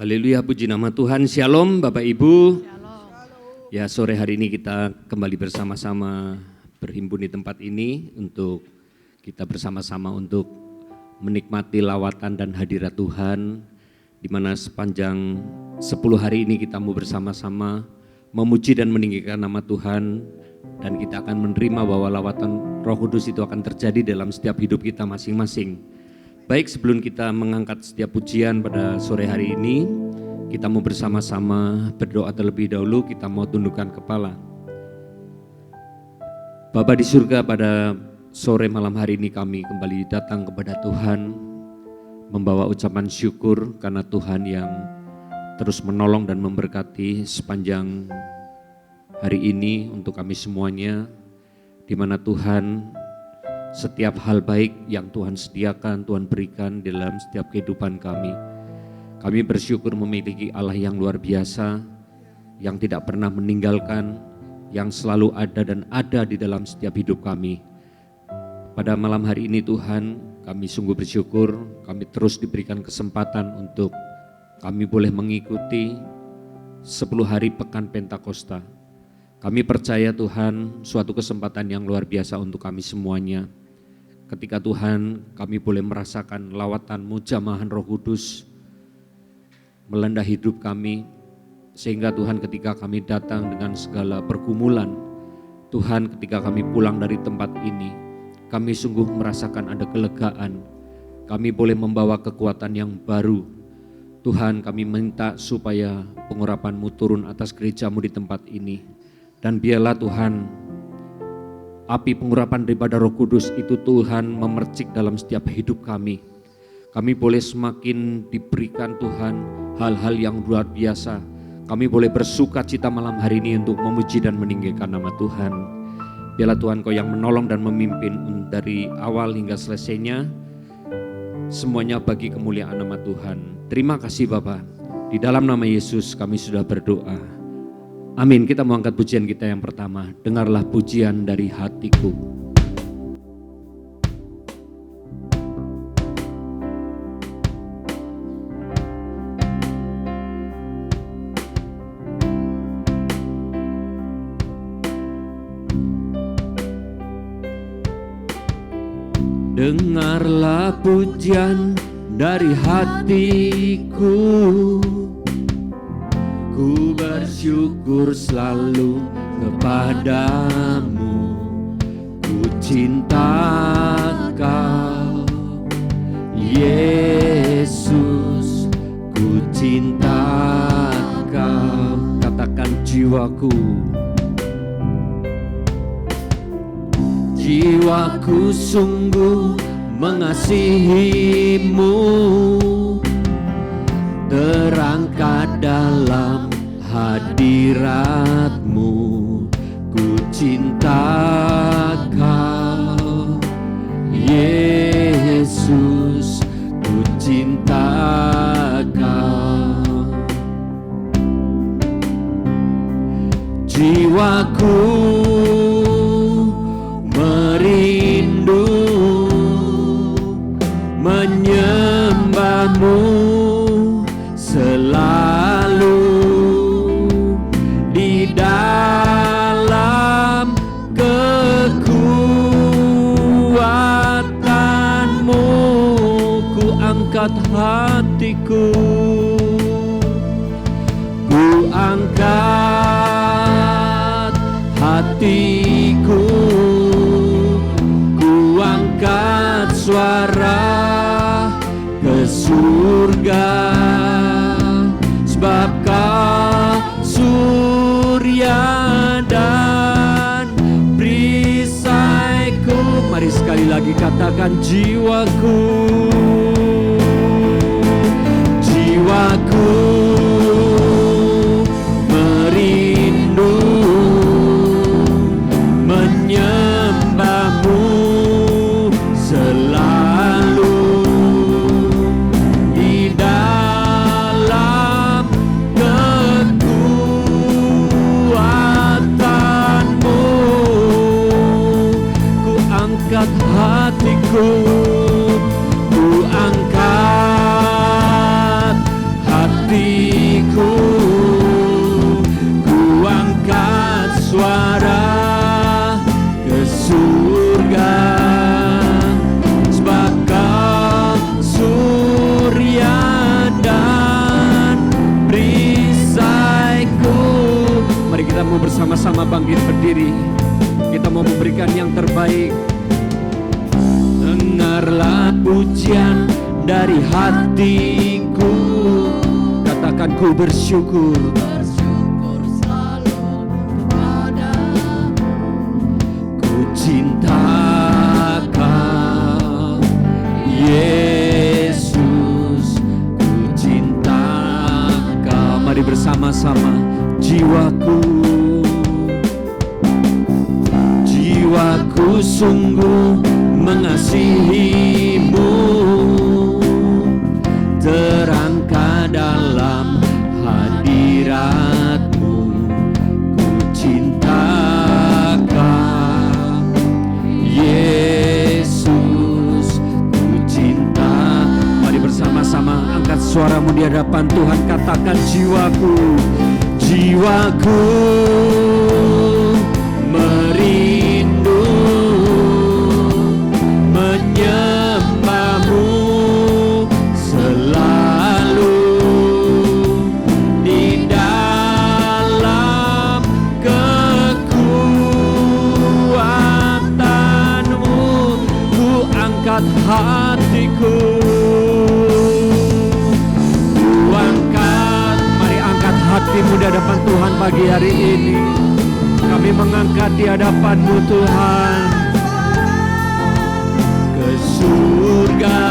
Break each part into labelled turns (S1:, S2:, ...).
S1: Haleluya, puji nama Tuhan. Shalom Bapak Ibu.
S2: Shalom.
S1: Ya, sore hari ini kita kembali bersama-sama berhimpun di tempat ini untuk kita bersama-sama untuk menikmati lawatan dan hadirat Tuhan, di mana sepanjang 10 hari ini kita mau bersama-sama memuji dan meninggikan nama Tuhan, dan kita akan menerima bahwa lawatan Roh Kudus itu akan terjadi dalam setiap hidup kita masing-masing. Baik, sebelum kita mengangkat setiap pujian pada sore hari ini, kita mau bersama-sama berdoa terlebih dahulu. Kita mau tundukkan kepala. Bapa di surga, pada sore malam hari ini kami kembali datang kepada Tuhan, membawa ucapan syukur karena Tuhan yang terus menolong dan memberkati sepanjang hari ini untuk kami semuanya, di mana Tuhan setiap hal baik yang Tuhan sediakan, Tuhan berikan dalam setiap kehidupan kami. Kami bersyukur memiliki Allah yang luar biasa, yang tidak pernah meninggalkan, yang selalu ada dan ada di dalam setiap hidup kami. Pada malam hari ini Tuhan, kami sungguh bersyukur, kami terus diberikan kesempatan untuk kami boleh mengikuti 10 hari Pekan Pentakosta. Kami percaya Tuhan, suatu kesempatan yang luar biasa untuk kami semuanya. Ketika Tuhan, kami boleh merasakan lawatan-Mu, jamahan Roh Kudus melanda hidup kami, sehingga Tuhan ketika kami datang dengan segala pergumulan, Tuhan ketika kami pulang dari tempat ini, kami sungguh merasakan ada kelegaan, kami boleh membawa kekuatan yang baru. Tuhan, kami minta supaya pengurapan-Mu turun atas gereja-Mu di tempat ini, dan biarlah Tuhan, api pengurapan daripada Roh Kudus itu Tuhan memercik dalam setiap hidup kami. Kami boleh semakin diberikan Tuhan hal-hal yang luar biasa. Kami boleh bersuka cita malam hari ini untuk memuji dan meninggikan nama Tuhan. Biarlah Tuhan Kau yang menolong dan memimpin dari awal hingga selesainya, semuanya bagi kemuliaan nama Tuhan. Terima kasih Bapa. Di dalam nama Yesus kami sudah berdoa. Amin. Kita mau angkat pujian kita yang pertama. Dengarlah pujian dari hatiku. Dengarlah pujian dari hatiku. Ku bersyukur selalu kepadamu, ku cinta Kau, Yesus, ku cinta Kau. Katakan jiwaku, jiwaku sungguh mengasihi-Mu, terangkat dalam hadirat-Mu, ku cinta Kau, Yesus, ku cinta Kau. Jiwaku merindu menyembah-Mu selalu, di dalam kekuatan-Mu ku angkat hatiku, ku angkat hatiku, ku angkat suara ke surga, sebab Kau surya dan perisaiku. Mari sekali lagi katakan jiwaku, jiwaku merindu menyembah-Mu selalu, di dalam kekuatan-Mu ku angkat hatiku, ku hatiku, ku angkat suara ke surga, sebab Kau surya dan perisaiku. Mari kita mau bersama-sama bangkit berdiri. Kita mau memberikan yang terbaik. Dengarlah pujian dari hatiku, katakan ku bersyukur.
S2: Bersyukur selalu kepadamu.
S1: Ku cinta Kau, Yesus, ku cinta Kau. Mari bersama-sama. Jiwaku, jiwaku sungguh mengasihimu, terangkat dalam hadiratmu. Ku cinta Kau, Yesus, ku cinta. Mari bersama-sama angkat suaramu di hadapan Tuhan. Katakan jiwaku, jiwaku merindu menyembahmu selalu di dalam kekuatanmu. Ku angkat hatiku, ku angkat. Mari angkat hatimu di hadapan Tuhan pagi hari ini. Kami mengangkat di hadapan-Mu Tuhan, ke surga,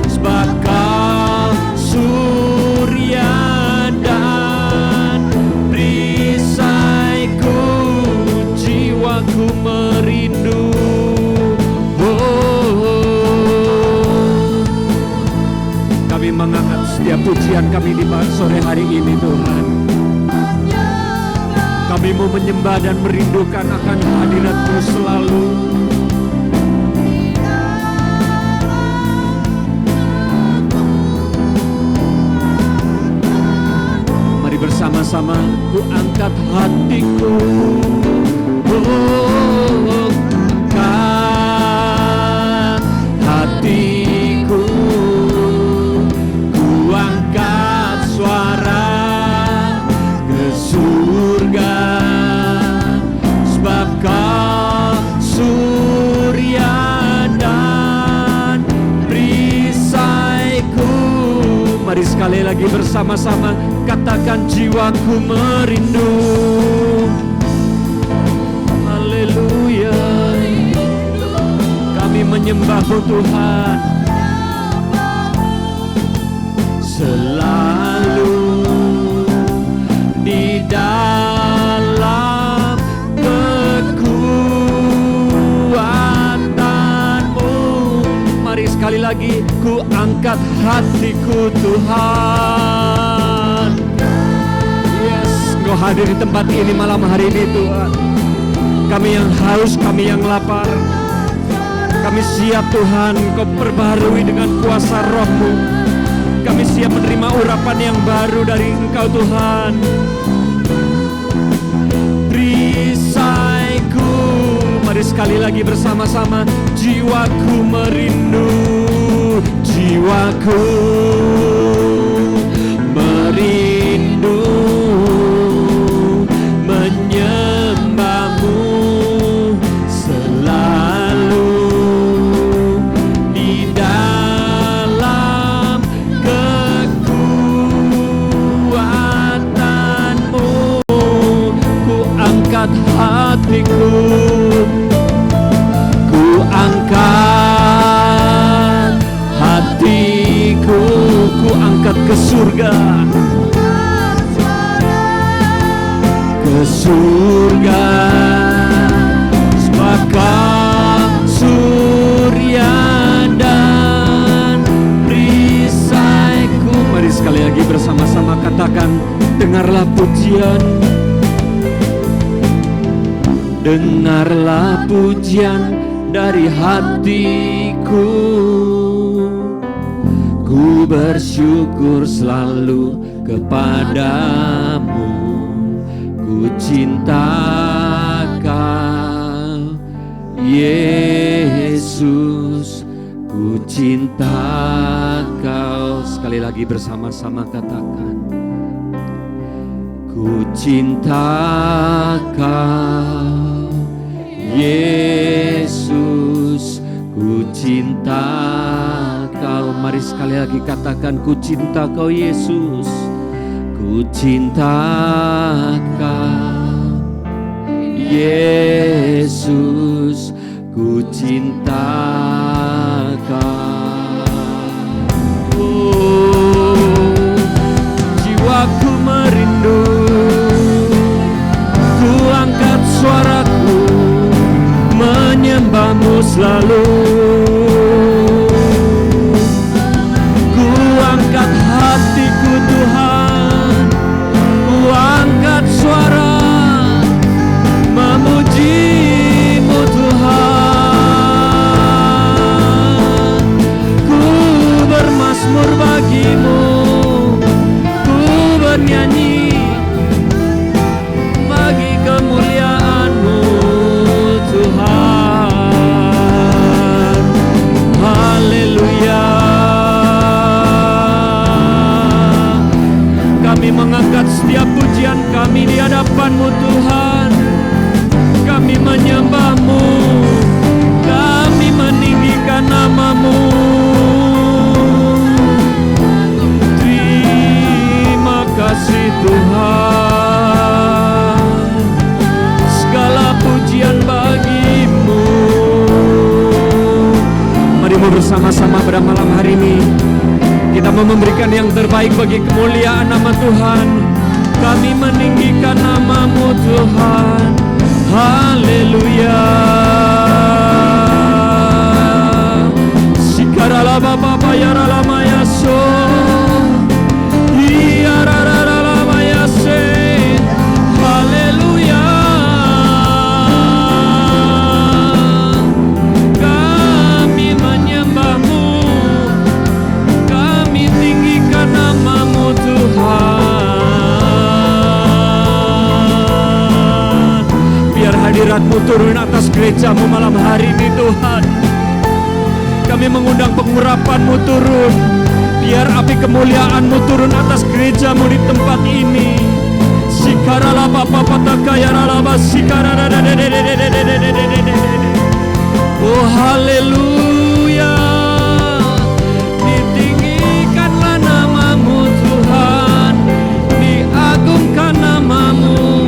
S1: sebab Kau surya dan perisaiku. Jiwaku merindu. Kami mengangkat setiap pujian kami di sore hari ini Tuhan. Kami mau menyembah dan merindukan akan hadirat-Mu selalu. Mari bersama-sama. Ku angkat hatiku, angkat hatiku, ku angkat suara ke surga, sebab Kau surya dan perisaiku. Mari sekali lagi bersama-sama katakan jiwaku merindu. Haleluya. Kami menyembah-Mu Tuhan selalu di dalam kekuatan-Mu. Mari sekali lagi. Ku angkat hatiku Tuhan. Yes, Engkau hadir di tempat ini malam hari ini Tuhan. Kami yang haus, kami yang lapar, kami siap Tuhan Kau perbaharui dengan kuasa Roh-Mu. Kami siap menerima urapan yang baru dari Engkau Tuhan. Perisaiku, mari sekali lagi bersama-sama. Jiwaku merindu, jiwaku merindu menyembah-Mu selalu di dalam kekuatan-Mu. Ku angkat hatiku, ku angkat hatiku, ku angkat ke surga, ke surga, sebab Kau surya dan perisaiku. Mari sekali lagi bersama-sama katakan, dengarlah pujian, dengarlah pujian dari hatiku. Ku Ku bersyukur selalu kepadamu, ku cinta Kau Yesus, ku cinta Kau. Sekali lagi bersama-sama katakan, ku cinta Kau Yesus, ku cinta Kau. Mari sekali lagi katakan, ku cinta Kau Yesus, ku cinta Kau Yesus, ku cinta Kau. Oh, jiwaku merindu, ku angkat suaraku menyembah-Mu selalu. Ku angkat hatiku Tuhan, ku angkat suara memuji-Mu Tuhan. Ku bermazmur bagi-Mu, ku bernyanyi bagi kemuliaan-Mu Tuhan. Haleluya. Kami mengangkat setiap pujian kami di hadapan-Mu Tuhan. Kami menyembah-Mu, kami meninggikan nama-Mu. Terima kasih Tuhan, segala pujian bagi-Mu. Mari bersama-sama pada malam hari ini kita mau memberikan yang terbaik bagi kemuliaan nama Tuhan. Kami meninggikan nama-Mu Tuhan. Haleluya. Sikarala baba bayarala mayaso, iyararala mayase. Haleluya. Kami menyembah-Mu, kami tinggikan nama-Mu Tuhan. Hadirat-Mu turun atas gereja-Mu malam hari ini Tuhan. Kami mengundang pengurapan-Mu turun. Biar api kemuliaan-Mu turun atas gereja-Mu di tempat ini. Sikarala papa patakaya ralaba sikarara. Oh haleluya. Ditinggikanlah nama-Mu Tuhan, diagungkan nama-Mu.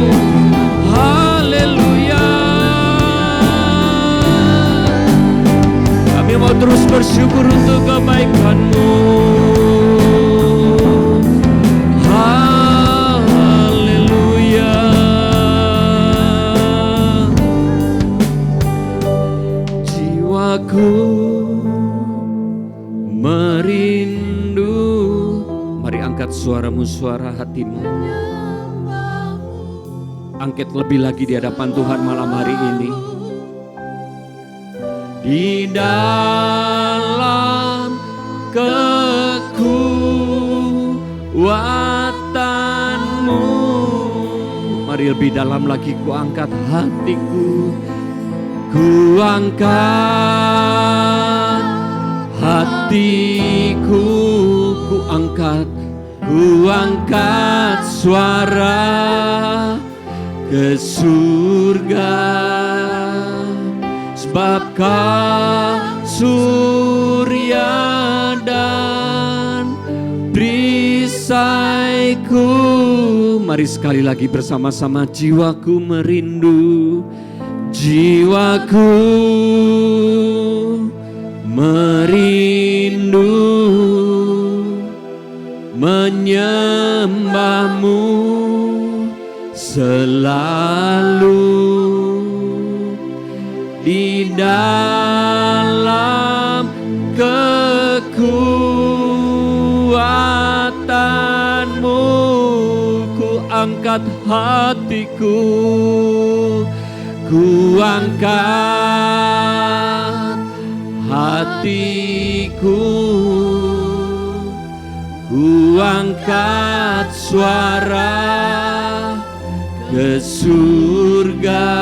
S1: Mau terus bersyukur untuk kebaikan-Mu. Haleluya. Jiwaku merindu. Mari angkat suaramu, suara hatimu. Angkat lebih lagi di hadapan Tuhan malam hari ini. Di dalam kekuatan-Mu. Mari lebih dalam lagi, ku angkat hatiku, ku angkat hatiku, ku angkat suara ke surga. Sebab surya dan perisaiku. Mari sekali lagi bersama-sama, jiwaku merindu, jiwaku merindu menyembah-Mu selalu. Di dalam kekuatan-Mu, ku angkat hatiku, ku angkat hatiku, ku angkat suara ke surga,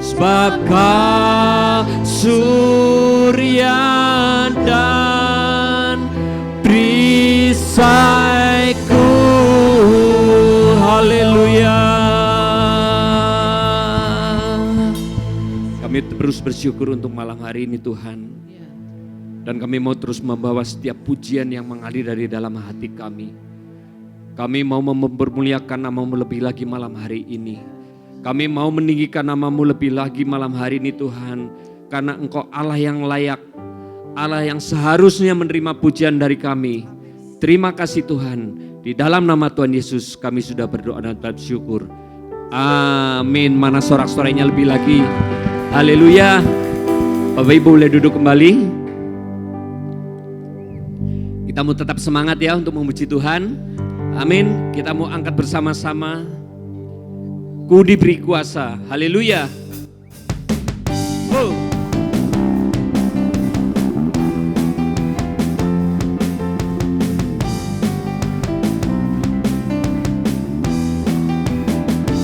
S1: sebab Kau surya dan perisaiku. Haleluya. Kami terus bersyukur untuk malam hari ini Tuhan. Dan kami mau terus membawa setiap pujian yang mengalir dari dalam hati kami. Kami mau mempermuliakan nama-Mu lebih lagi malam hari ini. Kami mau meninggikan nama-Mu lebih lagi malam hari ini Tuhan. Karena Engkau Allah yang layak, Allah yang seharusnya menerima pujian dari kami. Terima kasih Tuhan. Di dalam nama Tuhan Yesus kami sudah berdoa dan bersyukur. Amin. Mana sorak-sorai-nya lebih lagi. Haleluya. Bapak Ibu boleh duduk kembali. Kita mau tetap semangat ya untuk memuji Tuhan. Amin. Kita mau angkat bersama-sama. Ku diberi kuasa. Haleluya. Oh.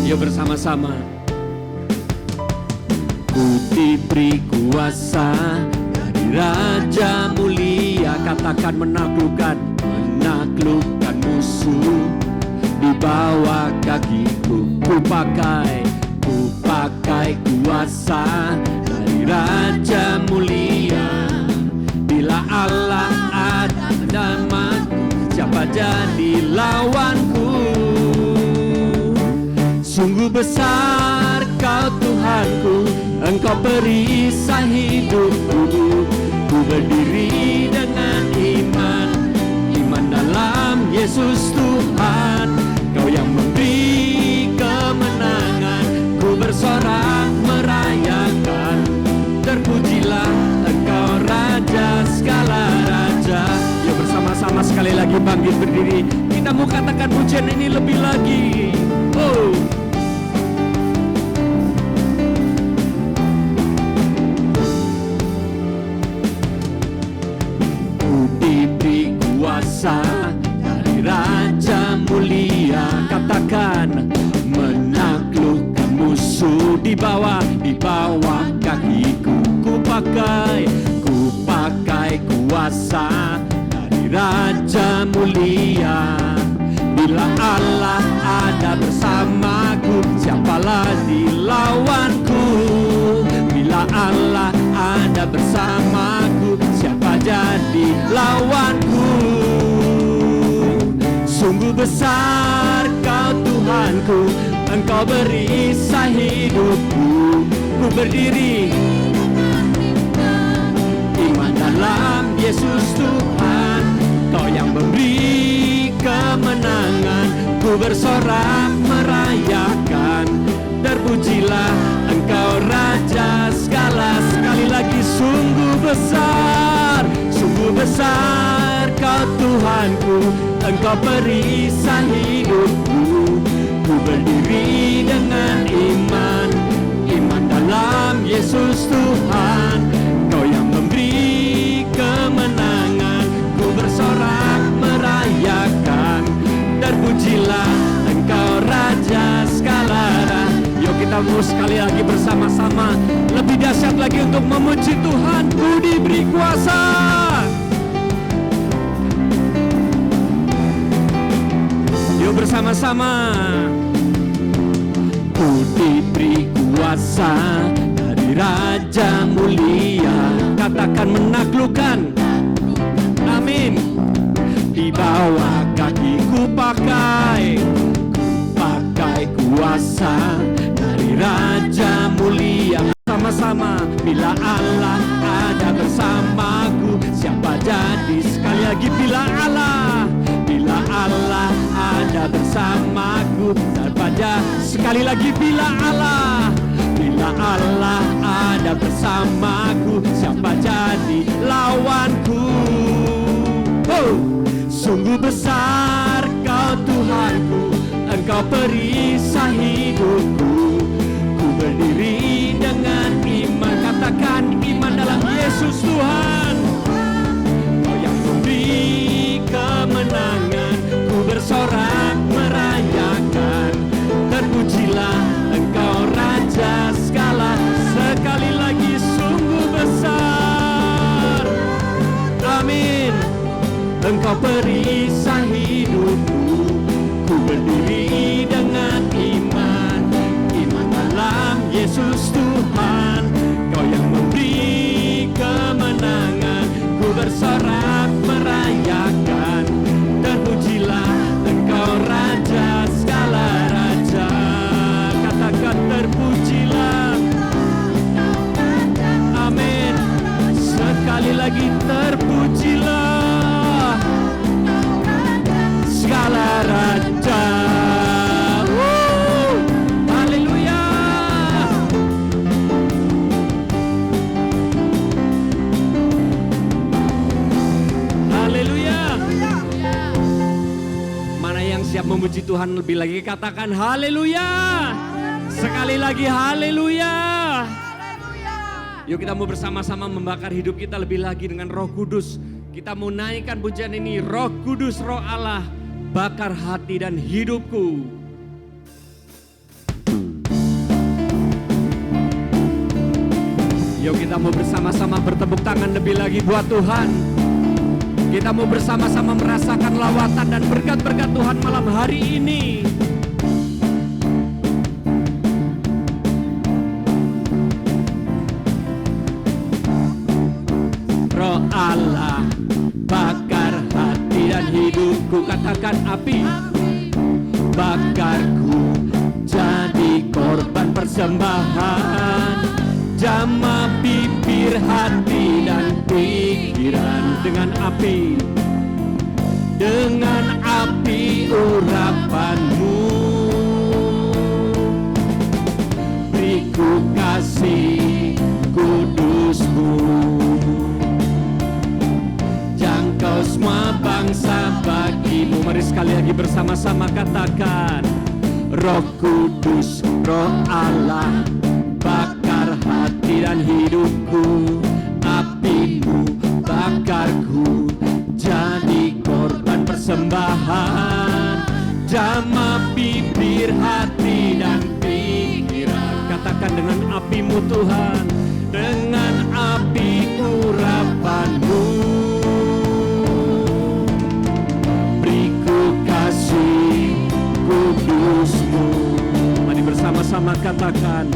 S1: Yuk bersama-sama. Ku diberi kuasa dari Raja mulia, katakan menaklukkan musuh di bawah kakiku. Ku pakai kuasa dari Raja mulia. Bila Allah ada namaku, siapa jadi lawanku? Sungguh besar Kau Tuhanku, Engkau perisai hidupku. Ku berdiri dengan iman dalam Yesus Tuhan. Kau yang memberi kemenangan, ku bersorak merayakan. Terpujilah Engkau Raja segala raja. Yuk bersama-sama sekali lagi bangkit berdiri. Kita mau katakan pujian ini lebih lagi. Oh. Dari Raja mulia, katakan menaklukkan musuh di bawah kakiku. Ku pakai kuasa dari Raja mulia. Bila Allah ada bersamaku, siapalah di lawanku? Bila Allah ada bersamaku, siapa jadi lawanku? Sungguh besar Kau Tuhanku, Engkau berisai hidupku. Ku berdiri iman dalam Yesus Tuhan. Kau yang memberi kemenangan, ku bersorak merayakan. Terpujilah Engkau Raja segala. Sekali lagi, sungguh besar Kau Tuhanku, Engkau perisai hidupku. Ku berdiri dengan iman dalam Yesus Tuhan. Kau yang memberi kemenangan, ku bersorak merayakan. Terpujilah Engkau Raja segala. Yuk kita mau sekali lagi bersama-sama lebih dahsyat lagi untuk memuji Tuhan. Ku diberi kuasa. Yuk bersama-sama. Ku diberi kuasa dari Raja mulia, katakan menaklukkan. Amin. Di bawah kakiku pakai kuasa dari Raja mulia. Sama-sama. Bila Allah ada bersamaku, siapa jadi? Sekali lagi, bila Allah ada bersamaku, daripada sekali lagi, bila Allah ada bersamaku, siapa jadi lawanku? Oh, sungguh besar Kau Tuhanku, Engkau perisai hidupku. Ku berdiri dengan iman, katakan iman dalam Yesus Tuhan. Kau yang memberi Engkau perisai hidupku, ku berdiri dengan iman, iman dalam Yesus Tuhan. Kau yang memberi kemenangan, ku bersorak merayakan. Terpujilah Engkau Raja segala raja. Katakan terpujilah. Amin. Sekali lagi terpujilah segala raja. Haleluya. Haleluya. Mana yang siap memuji Tuhan lebih lagi? Katakan haleluya. Sekali lagi haleluya. Yuk kita mau bersama-sama membakar hidup kita lebih lagi dengan Roh Kudus. Kita mau naikkan pujian ini, Roh Kudus, Roh Allah, bakar hati dan hidupku. Yuk kita mau bersama-sama bertepuk tangan lebih lagi buat Tuhan. Kita mau bersama-sama merasakan lawatan dan berkat-berkat Tuhan malam hari ini. Roh Allah, bakar hati dan hidupku. Katakan api, bakarku jadi korban persembahan. Jamah bibir, hati dan pikiran dengan api, dengan api urapanmu. Beriku kasih kudusmu, jangkau semua bangsa bagimu. Mari sekali lagi bersama-sama katakan, Roh Kudus, Roh Allah, bakar hati dan hidupku. Apimu bakarku jadi korban persembahan. Jamah bibir, hati dan pikiran. Katakan dengan apimu Tuhan, dengan api urapanmu. Beriku kasih kudusmu. Mari bersama-sama katakan,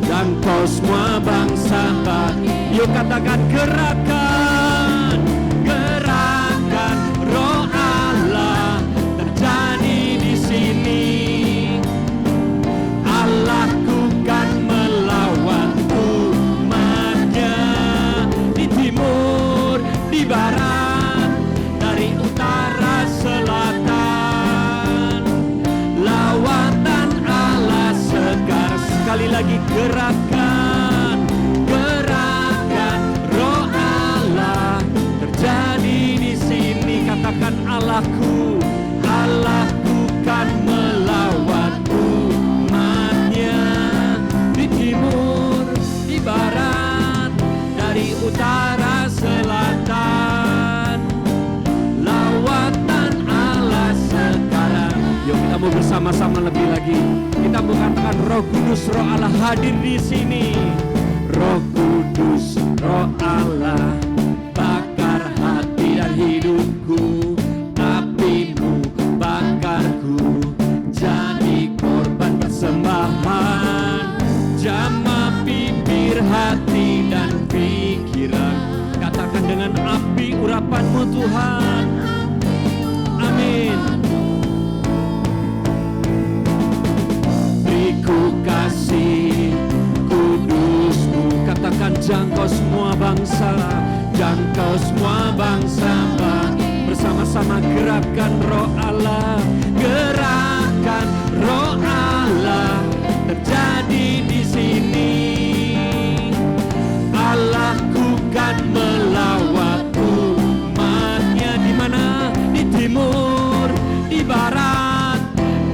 S1: dan kau semua bangsa bagi. Yuk katakan, gerakan, gerakan Roh Allah terjadi di sini. Allahku kan melawan umatnya, di timur, di barat, dari utara, selatan. Lawatan Allah segar. Sekali lagi gerakan, gerakan Roh Allah terjadi di sini. Katakan Allahku, Allahku kan melawan umatnya, di timur, di barat, dari utara, selatan. Lawatan Allah sekarang. Yuk kita mau bersama-sama lebih lagi. Kita mau katakan, Roh Kudus, Roh Allah hadir di sini. Roh Kudus, Roh Allah, bakar hati dan hidupku. Apimu bakarku jadi korban persembahan. Jamah bibir, hati dan pikiran. Katakan dengan api urapanmu Tuhan. Amin. Beriku kasih kudusmu. Katakan, jangkau semua bangsa, jangkau semua bangsa. Bersama-sama gerakan Roh Allah, gerakan Roh Allah terjadi di sini. Allahku kan melawat umatnya. Di mana? Di timur, di barat,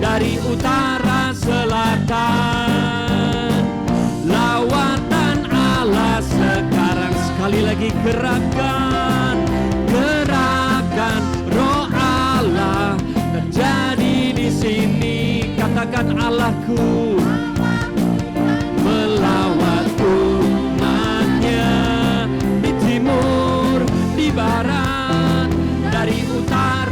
S1: dari utara, selatan. Lawatan Allah sekarang. Sekali lagi gerakan, gerakan Roh Allah terjadi di sini. Katakan, Allahku melawat umatnya, di timur, di barat, dari utara,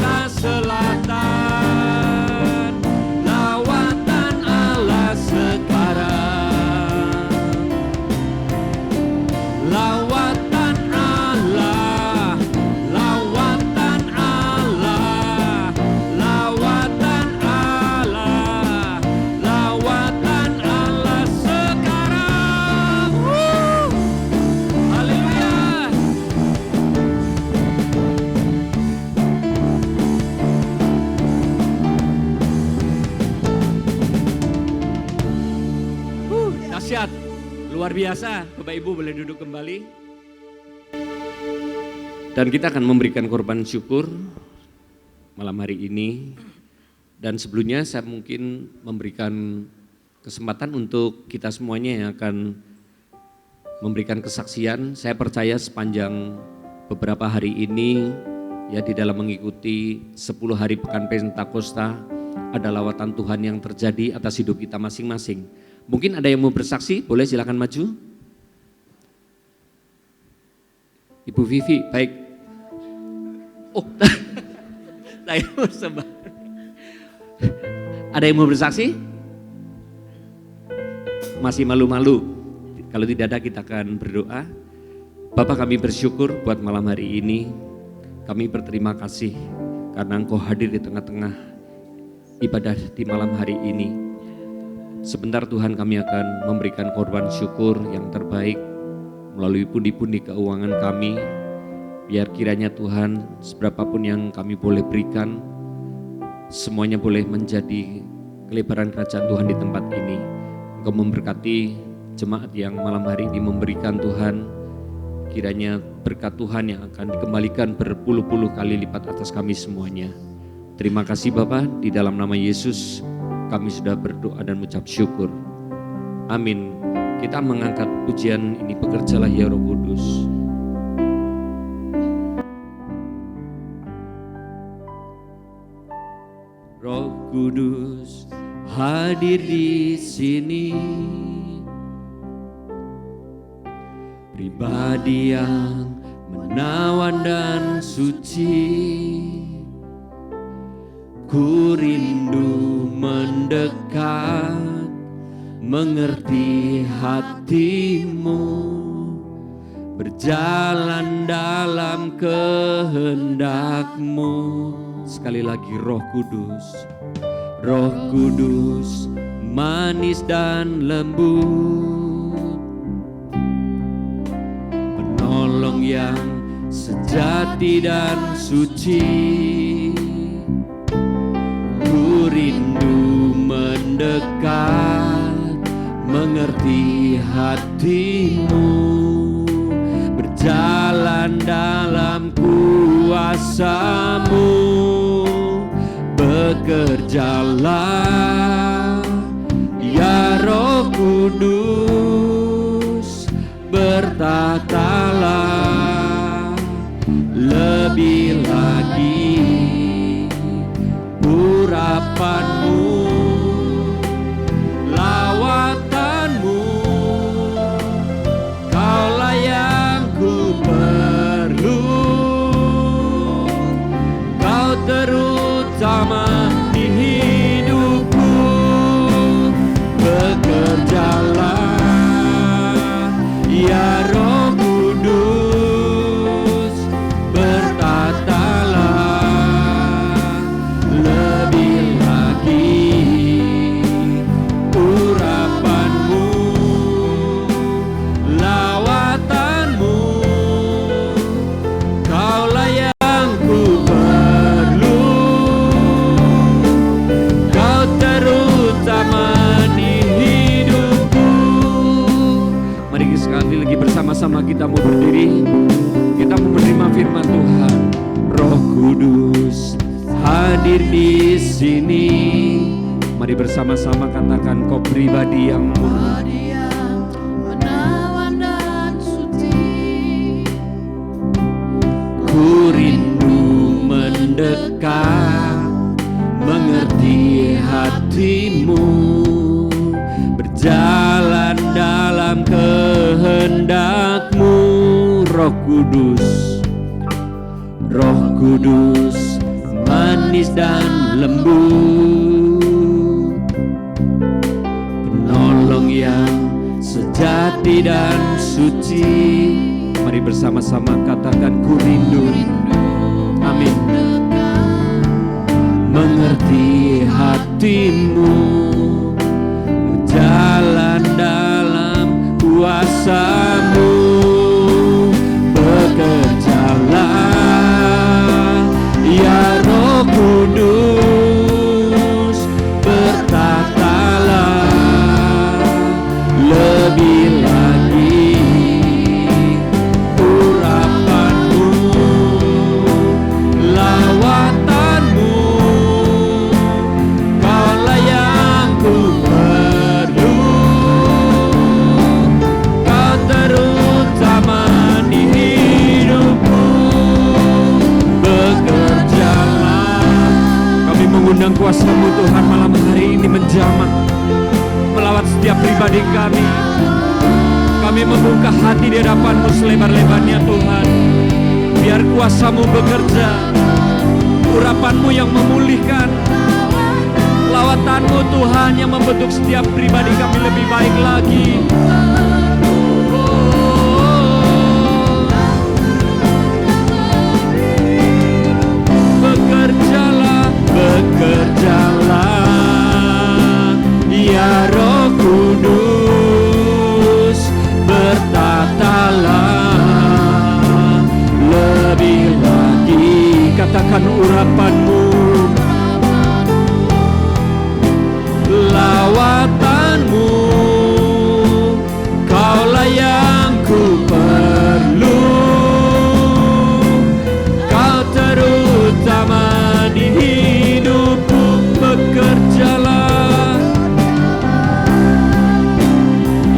S1: Luar biasa, Bapak Ibu boleh duduk kembali. Dan kita akan memberikan korban syukur malam hari ini. Dan sebelumnya saya mungkin memberikan kesempatan untuk kita semuanya yang akan memberikan kesaksian. Saya percaya sepanjang beberapa hari ini ya di dalam mengikuti 10 hari Pekan Pentakosta ada lawatan Tuhan yang terjadi atas hidup kita masing-masing. Mungkin ada yang mau bersaksi, boleh silakan maju. Ibu Vivi, baik. Oh, saya mau sembah. Ada yang mau bersaksi? Masih malu-malu? Kalau tidak ada kita akan berdoa. Bapak, kami bersyukur buat malam hari ini. Kami berterima kasih karena Engkau hadir di tengah-tengah ibadah di malam hari ini. Sebentar Tuhan, kami akan memberikan korban syukur yang terbaik melalui pundi-pundi keuangan kami. Biar kiranya Tuhan, seberapapun yang kami boleh berikan, semuanya boleh menjadi kelebaran kerajaan Tuhan di tempat ini. Engkau memberkati jemaat yang malam hari ini memberikan Tuhan. Kiranya berkat Tuhan yang akan dikembalikan berpuluh-puluh kali lipat atas kami semuanya. Terima kasih Bapak, di dalam nama Yesus kami sudah berdoa dan mengucap syukur. Amin. Kita mengangkat pujian ini, bekerjalah ya Roh Kudus. Roh Kudus hadir di sini, pribadi yang menawan dan suci. Ku rindu mendekat, mengerti hatimu, berjalan dalam kehendak-Mu. Sekali lagi, Roh Kudus, Roh Kudus manis dan lembut, penolong yang sejati dan suci. Ku rindu mendekat, mengerti hatimu, berjalan dalam kuasa-Mu. Bekerjalah ya Roh Kudus, bertatalah lebih lagi urapan-Mu, lawatan-Mu. Kaulah yang ku perlu, Kau terutama di hidupku. Bekerjalah ya Roh Kudus, bertatalah lebih lagi urapan-Mu, lawatan-Mu. Kaulah yang ku perlu, Kau terutama di hidupku. Mari sekali lagi bersama-sama kita mau berdiri, kita mau menerima firman Tuhan. Roh Kudus hadir di sini. Mari bersama-sama katakan, Kau pribadi yang murni,
S2: Pribadi yang menawan dan suci.
S1: ku rindu mendekat, mengerti hatimu, berjalan dalam kehendak-Mu. Roh Kudus, Roh Kudus manis dan lembut, penolong yang sejati dan suci. Mari bersama-sama katakan, ku rindu. Amin. Mengerti hatimu, berjalan dalam kuasa-Mu. Bekerjalah ya Roh Kudus, bertatalah lebih lagi undang kuasa-Mu Tuhan malam hari ini menjamah melawat setiap pribadi kami. Kami membuka hati di hadapan-Mu selebar-lebarnya Tuhan. Biar kuasa-Mu bekerja, urapan-Mu yang memulihkan, lawatan-Mu Tuhan yang membentuk setiap pribadi kami lebih baik lagi. Bekerjalah, bekerjalah, ya Roh Kudus, bertatalah lebih lagi. Katakan urapan-Mu, lawatan-Mu, Kaulah yang ku perlu. Kau terutama di hidupku. Bekerjalah,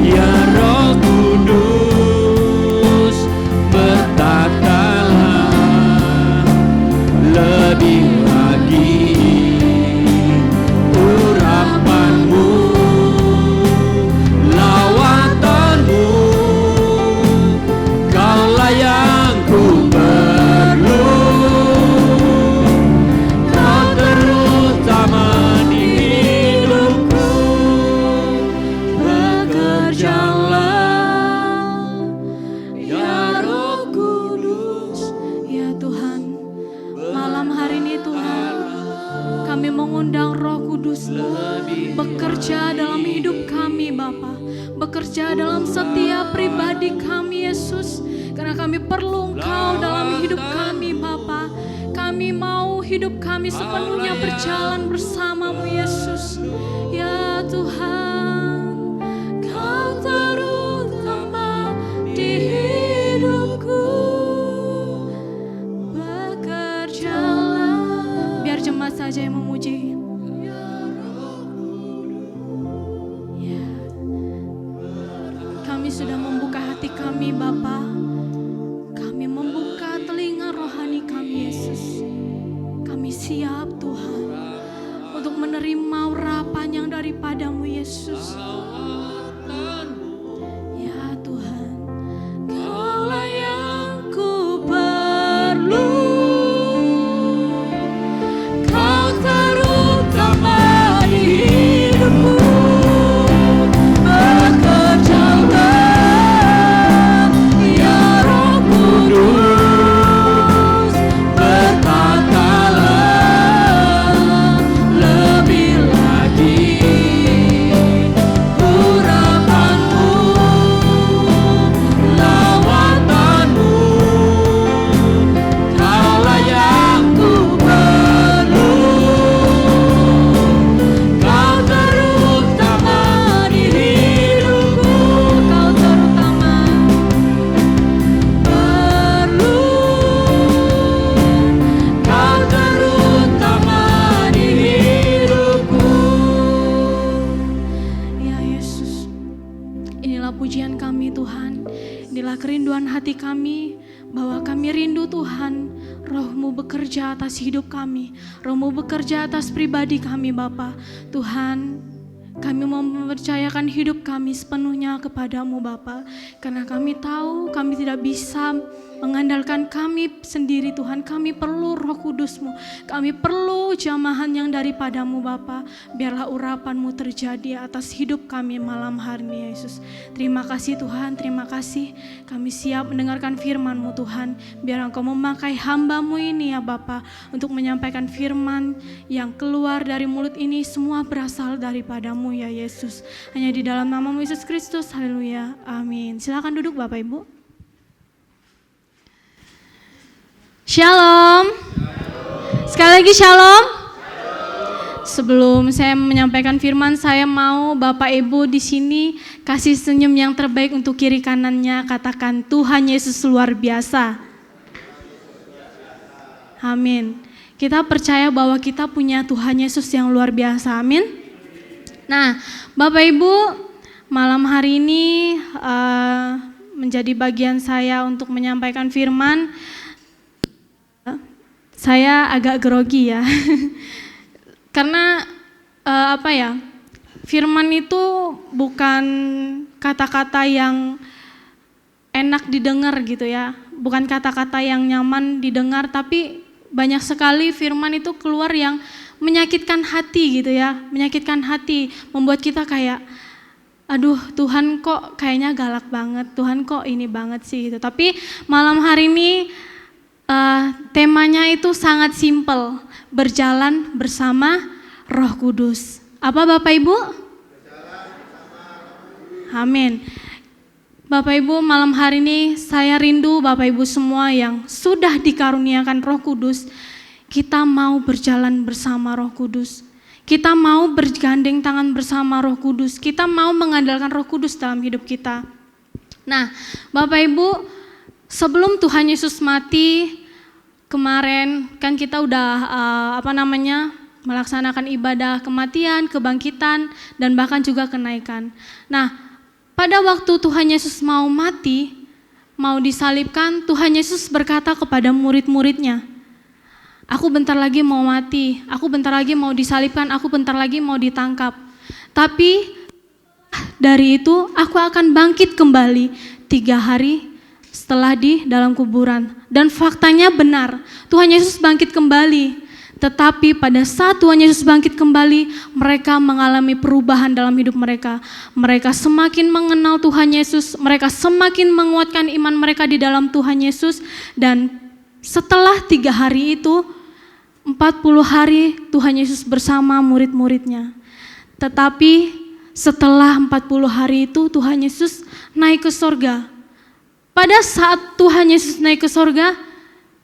S1: ya Roh Kudus, bertatalah lebih lagi. Urapan-Mu, lawatan-Mu, Kaulah yang ku perlu. Kau terutama di hidupku. Bekerjalah, ya Roh Kudus.
S2: Ya Tuhan, malam hari ini Tuhan, kami mengundang Roh Kudus-Mu bekerja dalam hidup kami Bapa, bekerja dalam setiap pribadi kami Yesus, karena kami perlu Engkau dalam hidup kami Bapa. Kami mau hidup kami sepenuhnya berjalan bersama-Mu Yesus. Ya Tuhan, Kau terutama di hidupku. Bekerjalah. Biar jemaat saja yang memuji. Ya. Kami sudah membuka hati kami Bapa. Kami membuka telinga rohani kami Yesus. Kami siap Tuhan untuk menerima urapan yang daripada-Mu Yesus. Ya Tuhan, Kaulah yang ku perlu. Kau terutama di hidupku. Bekerjalah, ya Roh Kudus, berkatalah lebih lagi. Urapan-Mu, lawatan-Mu, Kaulah yang ku perlu. Kau terutama di hidupku. Kau terutama perlu. Kau terutama di hidupku. Ya Yesus, inilah pujian kami Tuhan. Inilah kerinduan hati kami, bahwa kami rindu Tuhan, Roh-Mu bekerja atas hidup kami, Roh-Mu bekerja atas pribadi kami Bapa. Tuhan, kami mau mempercayakan hidup kami sepenuhnya kepada-Mu Bapa, karena kami tahu kami tidak bisa mengandalkan kami sendiri Tuhan. Kami perlu Roh Kudus-Mu, kami perlu jamahan yang daripada-Mu Bapa. Biarlah urapan-Mu terjadi atas hidup kami malam hari ini Yesus. Terima kasih Tuhan, terima kasih. Kami siap mendengarkan firman-Mu Tuhan. Biar Engkau memakai hamba-Mu ini ya Bapa, untuk menyampaikan firman yang keluar dari mulut ini semua berasal daripada-Mu ya Yesus. Hanya di dalam nama-Mu Yesus Kristus, haleluya, amin. Silakan duduk Bapak Ibu. Shalom. Sekali lagi shalom. Sebelum saya menyampaikan firman, saya mau Bapak Ibu di sini kasih senyum yang terbaik untuk kiri kanannya. Katakan, Tuhan Yesus luar biasa. Amin. Kita percaya bahwa kita punya Tuhan Yesus yang luar biasa. Amin. Nah, Bapak Ibu, malam hari ini menjadi bagian saya untuk menyampaikan firman. Saya agak grogi ya. Karena firman itu bukan kata-kata yang enak didengar gitu ya, bukan kata-kata yang nyaman didengar, tapi banyak sekali firman itu keluar yang menyakitkan hati gitu ya, menyakitkan hati, membuat kita kayak, aduh Tuhan kok kayaknya galak banget, Tuhan kok ini banget sih gitu. Tapi malam hari ini temanya itu sangat simpel, berjalan bersama Roh Kudus. Apa Bapak Ibu? Amin. Bapak Ibu, malam hari ini saya rindu Bapak Ibu semua yang sudah dikaruniakan Roh Kudus, kita mau berjalan bersama Roh Kudus. Kita mau bergandeng tangan bersama Roh Kudus. Kita mau mengandalkan Roh Kudus dalam hidup kita. Nah, Bapak Ibu, sebelum Tuhan Yesus mati, kemarin kan kita udah melaksanakan ibadah kematian, kebangkitan, dan bahkan juga kenaikan. Nah, pada waktu Tuhan Yesus mau mati, mau disalibkan, Tuhan Yesus berkata kepada murid-muridnya, aku bentar lagi mau mati, aku bentar lagi mau disalibkan, aku bentar lagi mau ditangkap. Tapi dari itu aku akan bangkit kembali 3 hari setelah di dalam kuburan. Dan faktanya benar, Tuhan Yesus bangkit kembali. Tetapi pada saat Tuhan Yesus bangkit kembali, mereka mengalami perubahan dalam hidup mereka. Mereka semakin mengenal Tuhan Yesus, mereka semakin menguatkan iman mereka di dalam Tuhan Yesus. Dan setelah 3 hari itu, 40 hari Tuhan Yesus bersama murid-muridnya. Tetapi setelah 40 hari itu Tuhan Yesus naik ke sorga. Pada saat Tuhan Yesus naik ke sorga,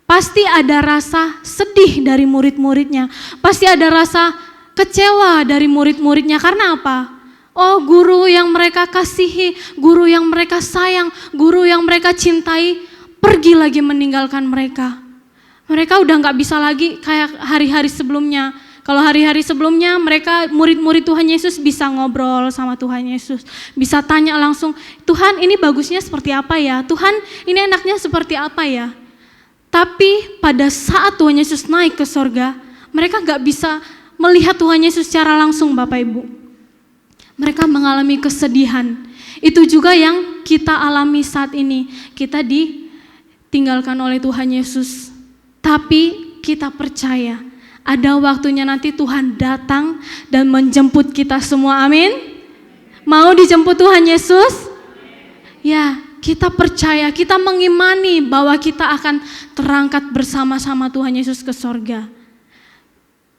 S2: pasti ada rasa sedih dari murid-muridnya. Pasti ada rasa kecewa dari murid-muridnya. Karena apa? Oh, guru yang mereka kasihi, guru yang mereka sayang, guru yang mereka cintai, pergi lagi meninggalkan mereka. Mereka udah gak bisa lagi kayak hari-hari sebelumnya. Kalau hari-hari sebelumnya mereka murid-murid Tuhan Yesus bisa ngobrol sama Tuhan Yesus. Bisa tanya langsung, Tuhan ini bagusnya seperti apa ya? Tuhan ini enaknya seperti apa ya? Tapi pada saat Tuhan Yesus naik ke sorga, mereka gak bisa melihat Tuhan Yesus secara langsung Bapak Ibu. Mereka mengalami kesedihan. Itu juga yang kita alami saat ini. Kita ditinggalkan oleh Tuhan Yesus. Tapi kita percaya, ada waktunya nanti Tuhan datang dan menjemput kita semua, amin. Mau dijemput Tuhan Yesus? Ya, kita percaya, kita mengimani bahwa kita akan terangkat bersama-sama Tuhan Yesus ke sorga.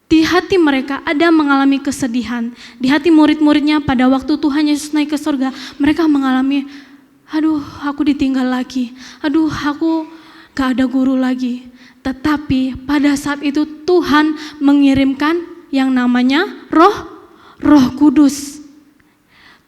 S2: Di hati mereka ada mengalami kesedihan. Di hati murid-muridnya pada waktu Tuhan Yesus naik ke sorga, mereka mengalami, aduh aku ditinggal lagi, aduh aku gak ada guru lagi. Tetapi pada saat itu Tuhan mengirimkan yang namanya Roh Kudus.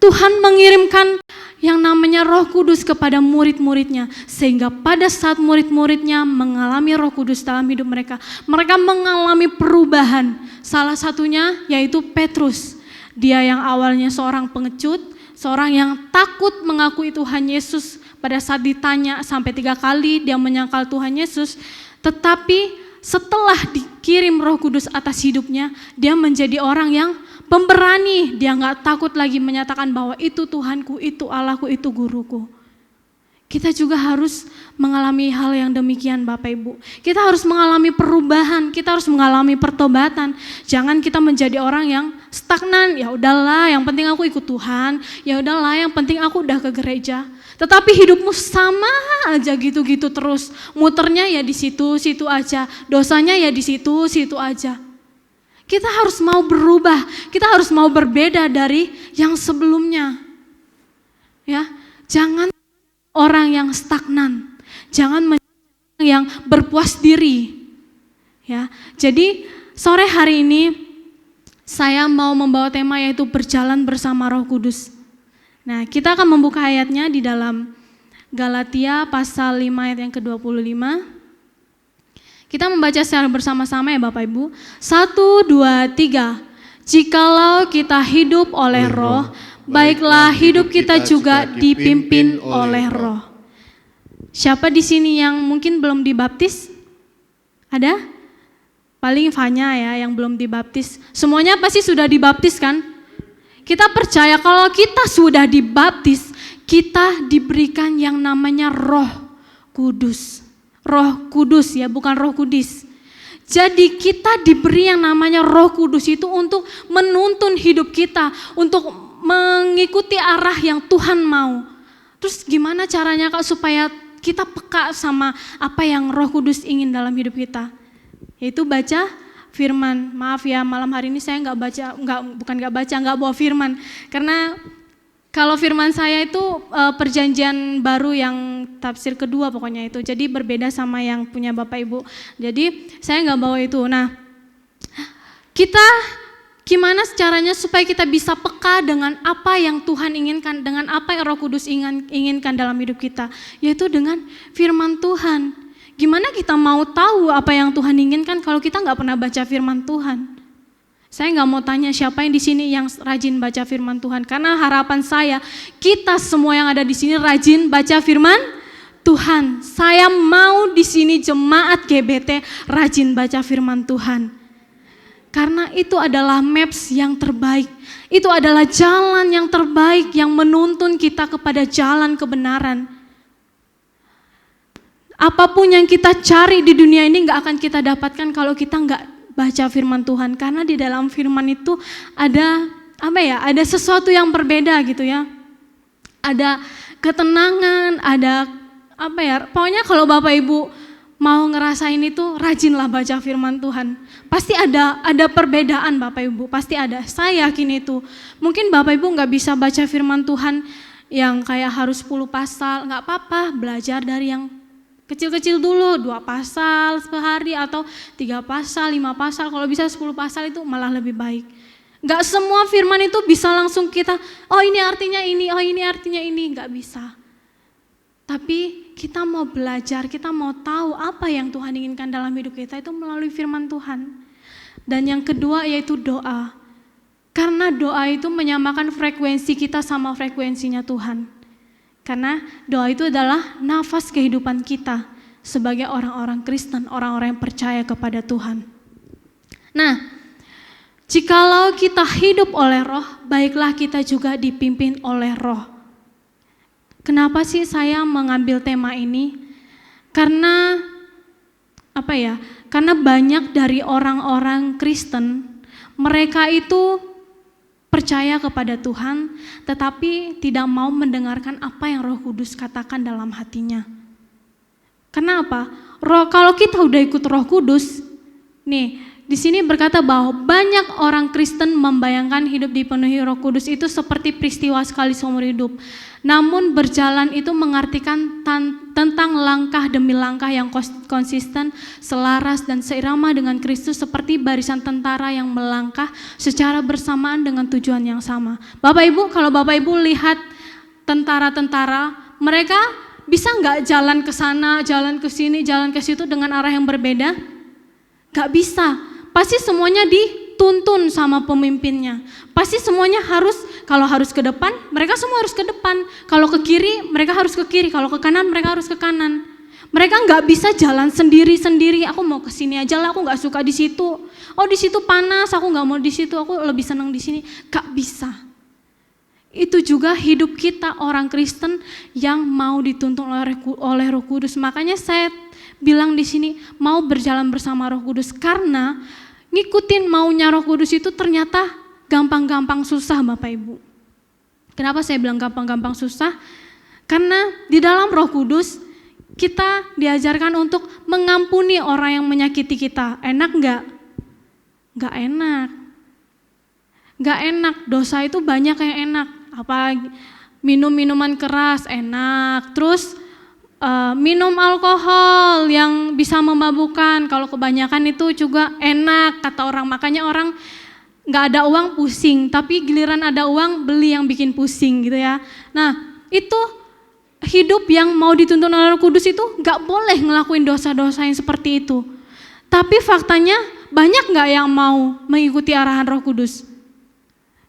S2: Tuhan mengirimkan yang namanya Roh Kudus kepada murid-muridnya. Sehingga pada saat murid-muridnya mengalami Roh Kudus dalam hidup mereka, mereka mengalami perubahan. Salah satunya yaitu Petrus. Dia yang awalnya seorang pengecut, seorang yang takut mengakui Tuhan Yesus. Pada saat ditanya sampai 3 kali dia menyangkal Tuhan Yesus. Tetapi setelah dikirim Roh Kudus atas hidupnya, dia menjadi orang yang pemberani. Dia gak takut lagi menyatakan bahwa itu Tuhanku, itu Allahku, itu guruku. Kita juga harus mengalami hal yang demikian Bapak Ibu. Kita harus mengalami perubahan, kita harus mengalami pertobatan. Jangan kita menjadi orang yang stagnan, ya udahlah yang penting aku ikut Tuhan, ya udahlah yang penting aku udah ke gereja. Tetapi hidupmu sama aja gitu-gitu terus. Muternya ya di situ aja, dosanya ya di situ aja. Kita harus mau berubah, kita harus mau berbeda dari yang sebelumnya. Ya, jangan orang yang stagnan, jangan yang berpuas diri. Ya, jadi sore hari ini saya mau membawa tema yaitu berjalan bersama Roh Kudus. Nah, kita akan membuka ayatnya di dalam Galatia pasal 5 ayat yang ke-25. Kita membaca secara bersama-sama ya Bapak Ibu. 1, 2, 3. Jikalau kita hidup oleh Roh, baiklah hidup kita juga dipimpin oleh Roh. Siapa di sini yang mungkin belum dibaptis? Ada? paling Fanya ya yang belum dibaptis. Semuanya pasti sudah dibaptis kan? Kita percaya kalau kita sudah dibaptis, kita diberikan yang namanya Roh Kudus. Roh Kudus ya, bukan Roh Kudus. Jadi kita diberi yang namanya Roh Kudus itu untuk menuntun hidup kita, untuk mengikuti arah yang Tuhan mau. Terus gimana caranya Kak supaya kita peka sama apa yang Roh Kudus ingin dalam hidup kita? Yaitu baca firman. Maaf ya, malam hari ini saya nggak bawa firman. Karena kalau firman saya itu perjanjian baru yang tafsir kedua pokoknya itu. Jadi berbeda sama yang punya Bapak Ibu. Jadi saya nggak bawa itu. Nah, kita gimana caranya supaya kita bisa peka dengan apa yang Tuhan inginkan, dengan apa yang Roh Kudus inginkan dalam hidup kita, yaitu dengan firman Tuhan. Gimana kita mau tahu apa yang Tuhan inginkan kalau kita nggak pernah baca firman Tuhan? Saya nggak mau tanya siapa yang di sini yang rajin baca firman Tuhan, karena harapan saya kita semua yang ada di sini rajin baca firman Tuhan. Saya mau di sini jemaat GBT rajin baca firman Tuhan. Karena itu adalah maps yang terbaik. Itu adalah jalan yang terbaik yang menuntun kita kepada jalan kebenaran. Apapun yang kita cari di dunia ini gak akan kita dapatkan kalau kita gak baca firman Tuhan. Karena di dalam firman itu ada ada sesuatu yang berbeda gitu ya. Ada ketenangan, ada pokoknya kalau Bapak Ibu mau ngerasain itu, rajinlah baca firman Tuhan. Pasti ada perbedaan Bapak Ibu, pasti ada. Saya yakin itu. Mungkin Bapak Ibu gak bisa baca firman Tuhan yang kayak harus 10 pasal, gak apa-apa, belajar dari yang kecil-kecil dulu, 2 pasal sehari atau 3 pasal, 5 pasal, kalau bisa 10 pasal itu malah lebih baik. Gak semua firman itu bisa langsung kita, oh ini artinya ini, oh ini artinya ini, gak bisa. Tapi kita mau belajar, kita mau tahu apa yang Tuhan inginkan dalam hidup kita itu melalui firman Tuhan. Dan yang kedua yaitu doa. Karena doa itu menyamakan frekuensi kita sama frekuensinya Tuhan. Karena doa itu adalah nafas kehidupan kita sebagai orang-orang Kristen, orang-orang yang percaya kepada Tuhan. Nah, jikalau kita hidup oleh Roh, baiklah kita juga dipimpin oleh Roh. Kenapa sih saya mengambil tema ini? Karena Karena banyak dari orang-orang Kristen, mereka itu percaya kepada Tuhan, tetapi tidak mau mendengarkan apa yang Roh Kudus katakan dalam hatinya. Kenapa? Kalau kita udah ikut Roh Kudus, nih di sini berkata bahwa banyak orang Kristen membayangkan hidup dipenuhi Roh Kudus itu seperti peristiwa sekali seumur hidup. Namun berjalan itu mengartikan tentang langkah demi langkah yang konsisten, selaras dan seirama dengan Kristus seperti barisan tentara yang melangkah secara bersamaan dengan tujuan yang sama. Bapak Ibu, kalau Bapak Ibu lihat tentara-tentara, mereka bisa nggak jalan ke sana, jalan ke sini, jalan ke situ dengan arah yang berbeda? Nggak bisa. Pasti semuanya dituntun sama pemimpinnya. Pasti semuanya harus, kalau harus ke depan, mereka semua harus ke depan. Kalau ke kiri, mereka harus ke kiri. Kalau ke kanan, mereka harus ke kanan. Mereka nggak bisa jalan sendiri-sendiri. Aku mau ke sini aja lah, aku nggak suka di situ. Oh di situ panas, aku nggak mau di situ. Aku lebih senang di sini. Nggak bisa. Itu juga hidup kita orang Kristen yang mau dituntun oleh Roh Kudus. Makanya saya bilang di sini mau berjalan bersama Roh Kudus karena ngikutin maunya Roh Kudus itu ternyata gampang-gampang susah Bapak Ibu. Kenapa saya bilang gampang-gampang susah? Karena di dalam Roh Kudus kita diajarkan untuk mengampuni orang yang menyakiti kita. Enak enggak? Enggak enak. Enggak enak, dosa itu banyak yang enak. Apalagi minum minuman keras enak, terus minum alkohol yang bisa memabukkan, kalau kebanyakan itu juga enak kata orang. Makanya orang nggak ada uang pusing, tapi giliran ada uang beli yang bikin pusing gitu ya. Nah itu hidup yang mau dituntun oleh Roh Kudus itu nggak boleh ngelakuin dosa-dosa yang seperti itu. Tapi faktanya banyak nggak yang mau mengikuti arahan Roh Kudus?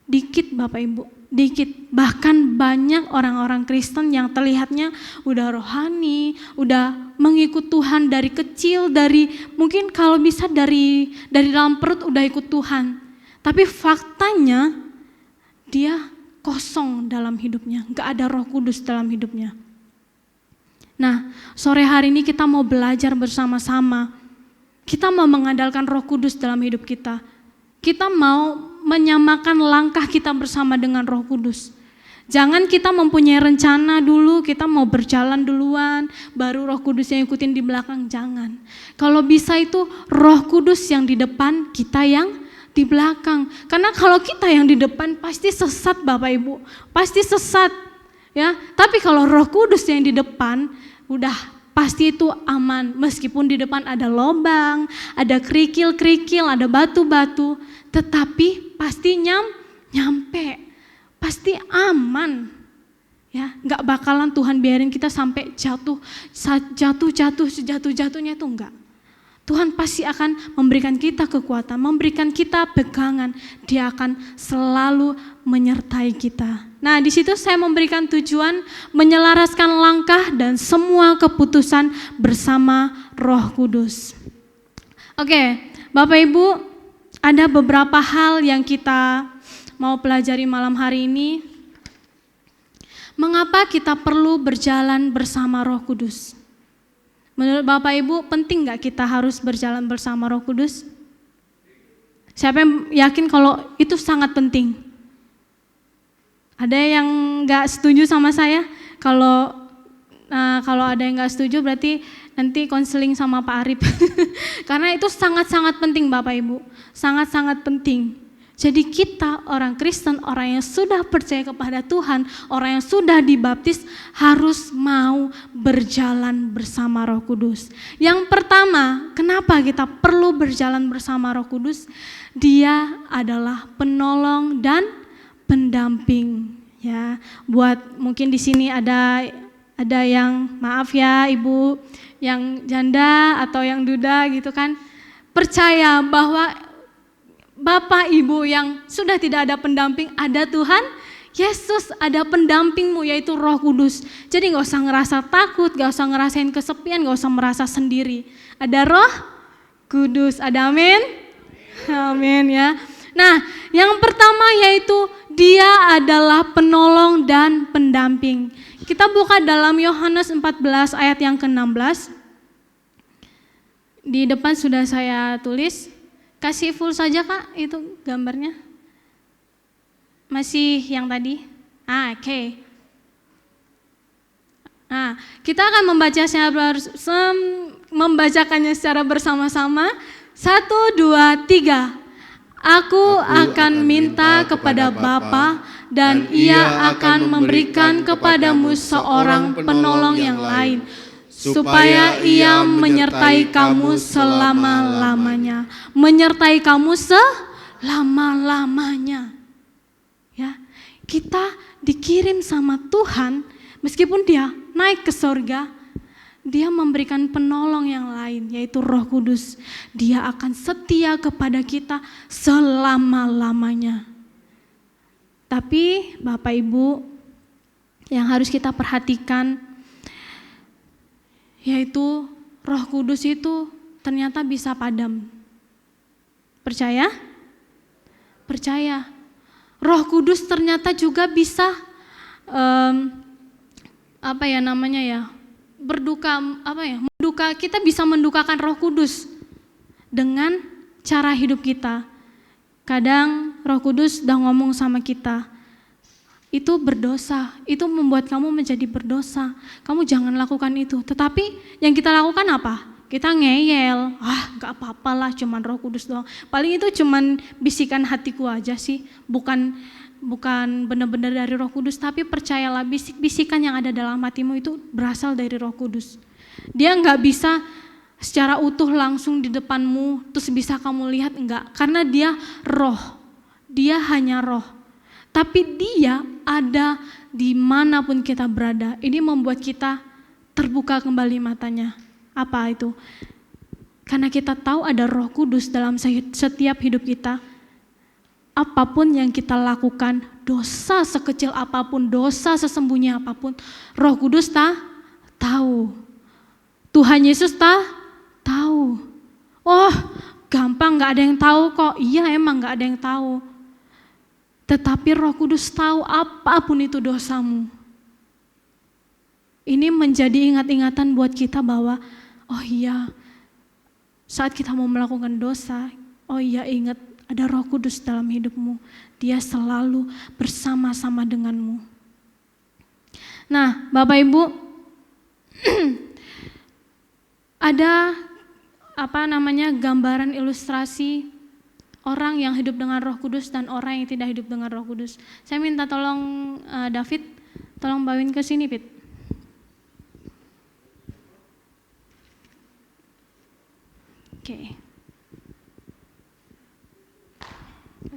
S2: Dikit Bapak Ibu, dikit. Bahkan banyak orang-orang Kristen yang terlihatnya udah rohani, udah mengikut Tuhan dari kecil, dari mungkin kalau bisa dari dalam perut udah ikut Tuhan. Tapi faktanya dia kosong dalam hidupnya, gak ada Roh Kudus dalam hidupnya. Nah, sore hari ini kita mau belajar bersama-sama. Kita mau mengandalkan Roh Kudus dalam hidup kita. Kita mau menyamakan langkah kita bersama dengan Roh Kudus. Jangan kita mempunyai rencana dulu, kita mau berjalan duluan, baru Roh Kudus yang ikutin di belakang, jangan. Kalau bisa itu Roh Kudus yang di depan, kita yang di belakang. Karena kalau kita yang di depan pasti sesat Bapak Ibu, pasti sesat. Ya, tapi kalau Roh Kudus yang di depan, udah pasti itu aman. Meskipun di depan ada lobang, ada kerikil-kerikil, ada batu-batu, tetapi pasti nyampe, pasti aman. Ya, nggak bakalan Tuhan biarin kita sampai jatuh sejatuh-jatuhnya, itu enggak. Tuhan pasti akan memberikan kita kekuatan, memberikan kita pegangan. Dia akan selalu menyertai kita. Nah, di situ saya memberikan tujuan menyelaraskan langkah dan semua keputusan bersama Roh Kudus. Oke, Bapak Ibu, ada beberapa hal yang kita mau pelajari malam hari ini. Mengapa kita perlu berjalan bersama Roh Kudus? Menurut Bapak Ibu, penting gak kita harus berjalan bersama Roh Kudus? Siapa yang yakin kalau itu sangat penting? Ada yang gak setuju sama saya? Kalau ada yang gak setuju berarti nanti konseling sama Pak Arif. Karena itu sangat-sangat penting Bapak Ibu, sangat-sangat penting. Jadi kita orang Kristen, orang yang sudah percaya kepada Tuhan, orang yang sudah dibaptis harus mau berjalan bersama Roh Kudus. Yang pertama, kenapa kita perlu berjalan bersama Roh Kudus? Dia adalah penolong dan pendamping. Ya, buat mungkin di sini ada yang maaf ya Ibu, yang janda atau yang duda gitu kan, percaya bahwa Bapak Ibu yang sudah tidak ada pendamping, ada Tuhan Yesus, ada pendampingmu yaitu Roh Kudus. Jadi gak usah ngerasa takut, gak usah ngerasain kesepian, gak usah merasa sendiri. Ada Roh Kudus, ada amin? Amin ya. Nah, yang pertama yaitu dia adalah penolong dan pendamping. Kita buka dalam Yohanes 14 ayat yang ke-16. Di depan sudah saya tulis. Kasih full saja Kak, itu gambarnya. Masih yang tadi? Oke. Nah, kita akan membacakannya secara bersama-sama. 1, 2, 3. Aku akan minta kepada Bapa dan Ia akan memberikan kepadamu seorang penolong yang lain, supaya Ia menyertai kamu selama-lamanya. Menyertai kamu selama-lamanya. Ya, kita dikirim sama Tuhan, meskipun Dia naik ke sorga, Dia memberikan penolong yang lain, yaitu Roh Kudus. Dia akan setia kepada kita selama-lamanya. Tapi Bapak Ibu, yang harus kita perhatikan, yaitu Roh Kudus itu ternyata bisa padam. Percaya? Percaya. Roh Kudus ternyata juga bisa menduka. Kita bisa mendukakan Roh Kudus dengan cara hidup kita. Kadang Roh Kudus udah ngomong sama kita, itu berdosa, itu membuat kamu menjadi berdosa, kamu jangan lakukan itu. Tetapi yang kita lakukan apa? Kita ngeyel, gak apa-apa lah, cuman Roh Kudus doang. Paling itu cuman bisikan hatiku aja sih, bukan benar-benar dari Roh Kudus. Tapi percayalah, bisik-bisikan yang ada dalam hatimu itu berasal dari Roh Kudus. Dia gak bisa secara utuh langsung di depanmu, terus bisa kamu lihat, enggak. Karena dia roh, dia hanya roh. Tapi dia ada dimanapun kita berada. Ini membuat kita terbuka kembali matanya. Apa itu? Karena kita tahu ada Roh Kudus dalam setiap hidup kita. Apapun yang kita lakukan dosa sekecil apapun, dosa sesembunyi apapun, Roh Kudus tahu. Tuhan Yesus tahu. Oh, gampang, gak ada yang tahu kok. Iya, emang gak ada yang tahu. Tetapi Roh Kudus tahu apapun itu dosamu. Ini menjadi ingat-ingatan buat kita bahwa, oh iya, saat kita mau melakukan dosa, oh iya, ingat ada Roh Kudus dalam hidupmu. Dia selalu bersama-sama denganmu. Nah, Bapak Ibu, ada gambaran ilustrasi orang yang hidup dengan Roh Kudus dan orang yang tidak hidup dengan Roh Kudus. Saya minta tolong David, tolong bawain ke sini, Pit. Oke.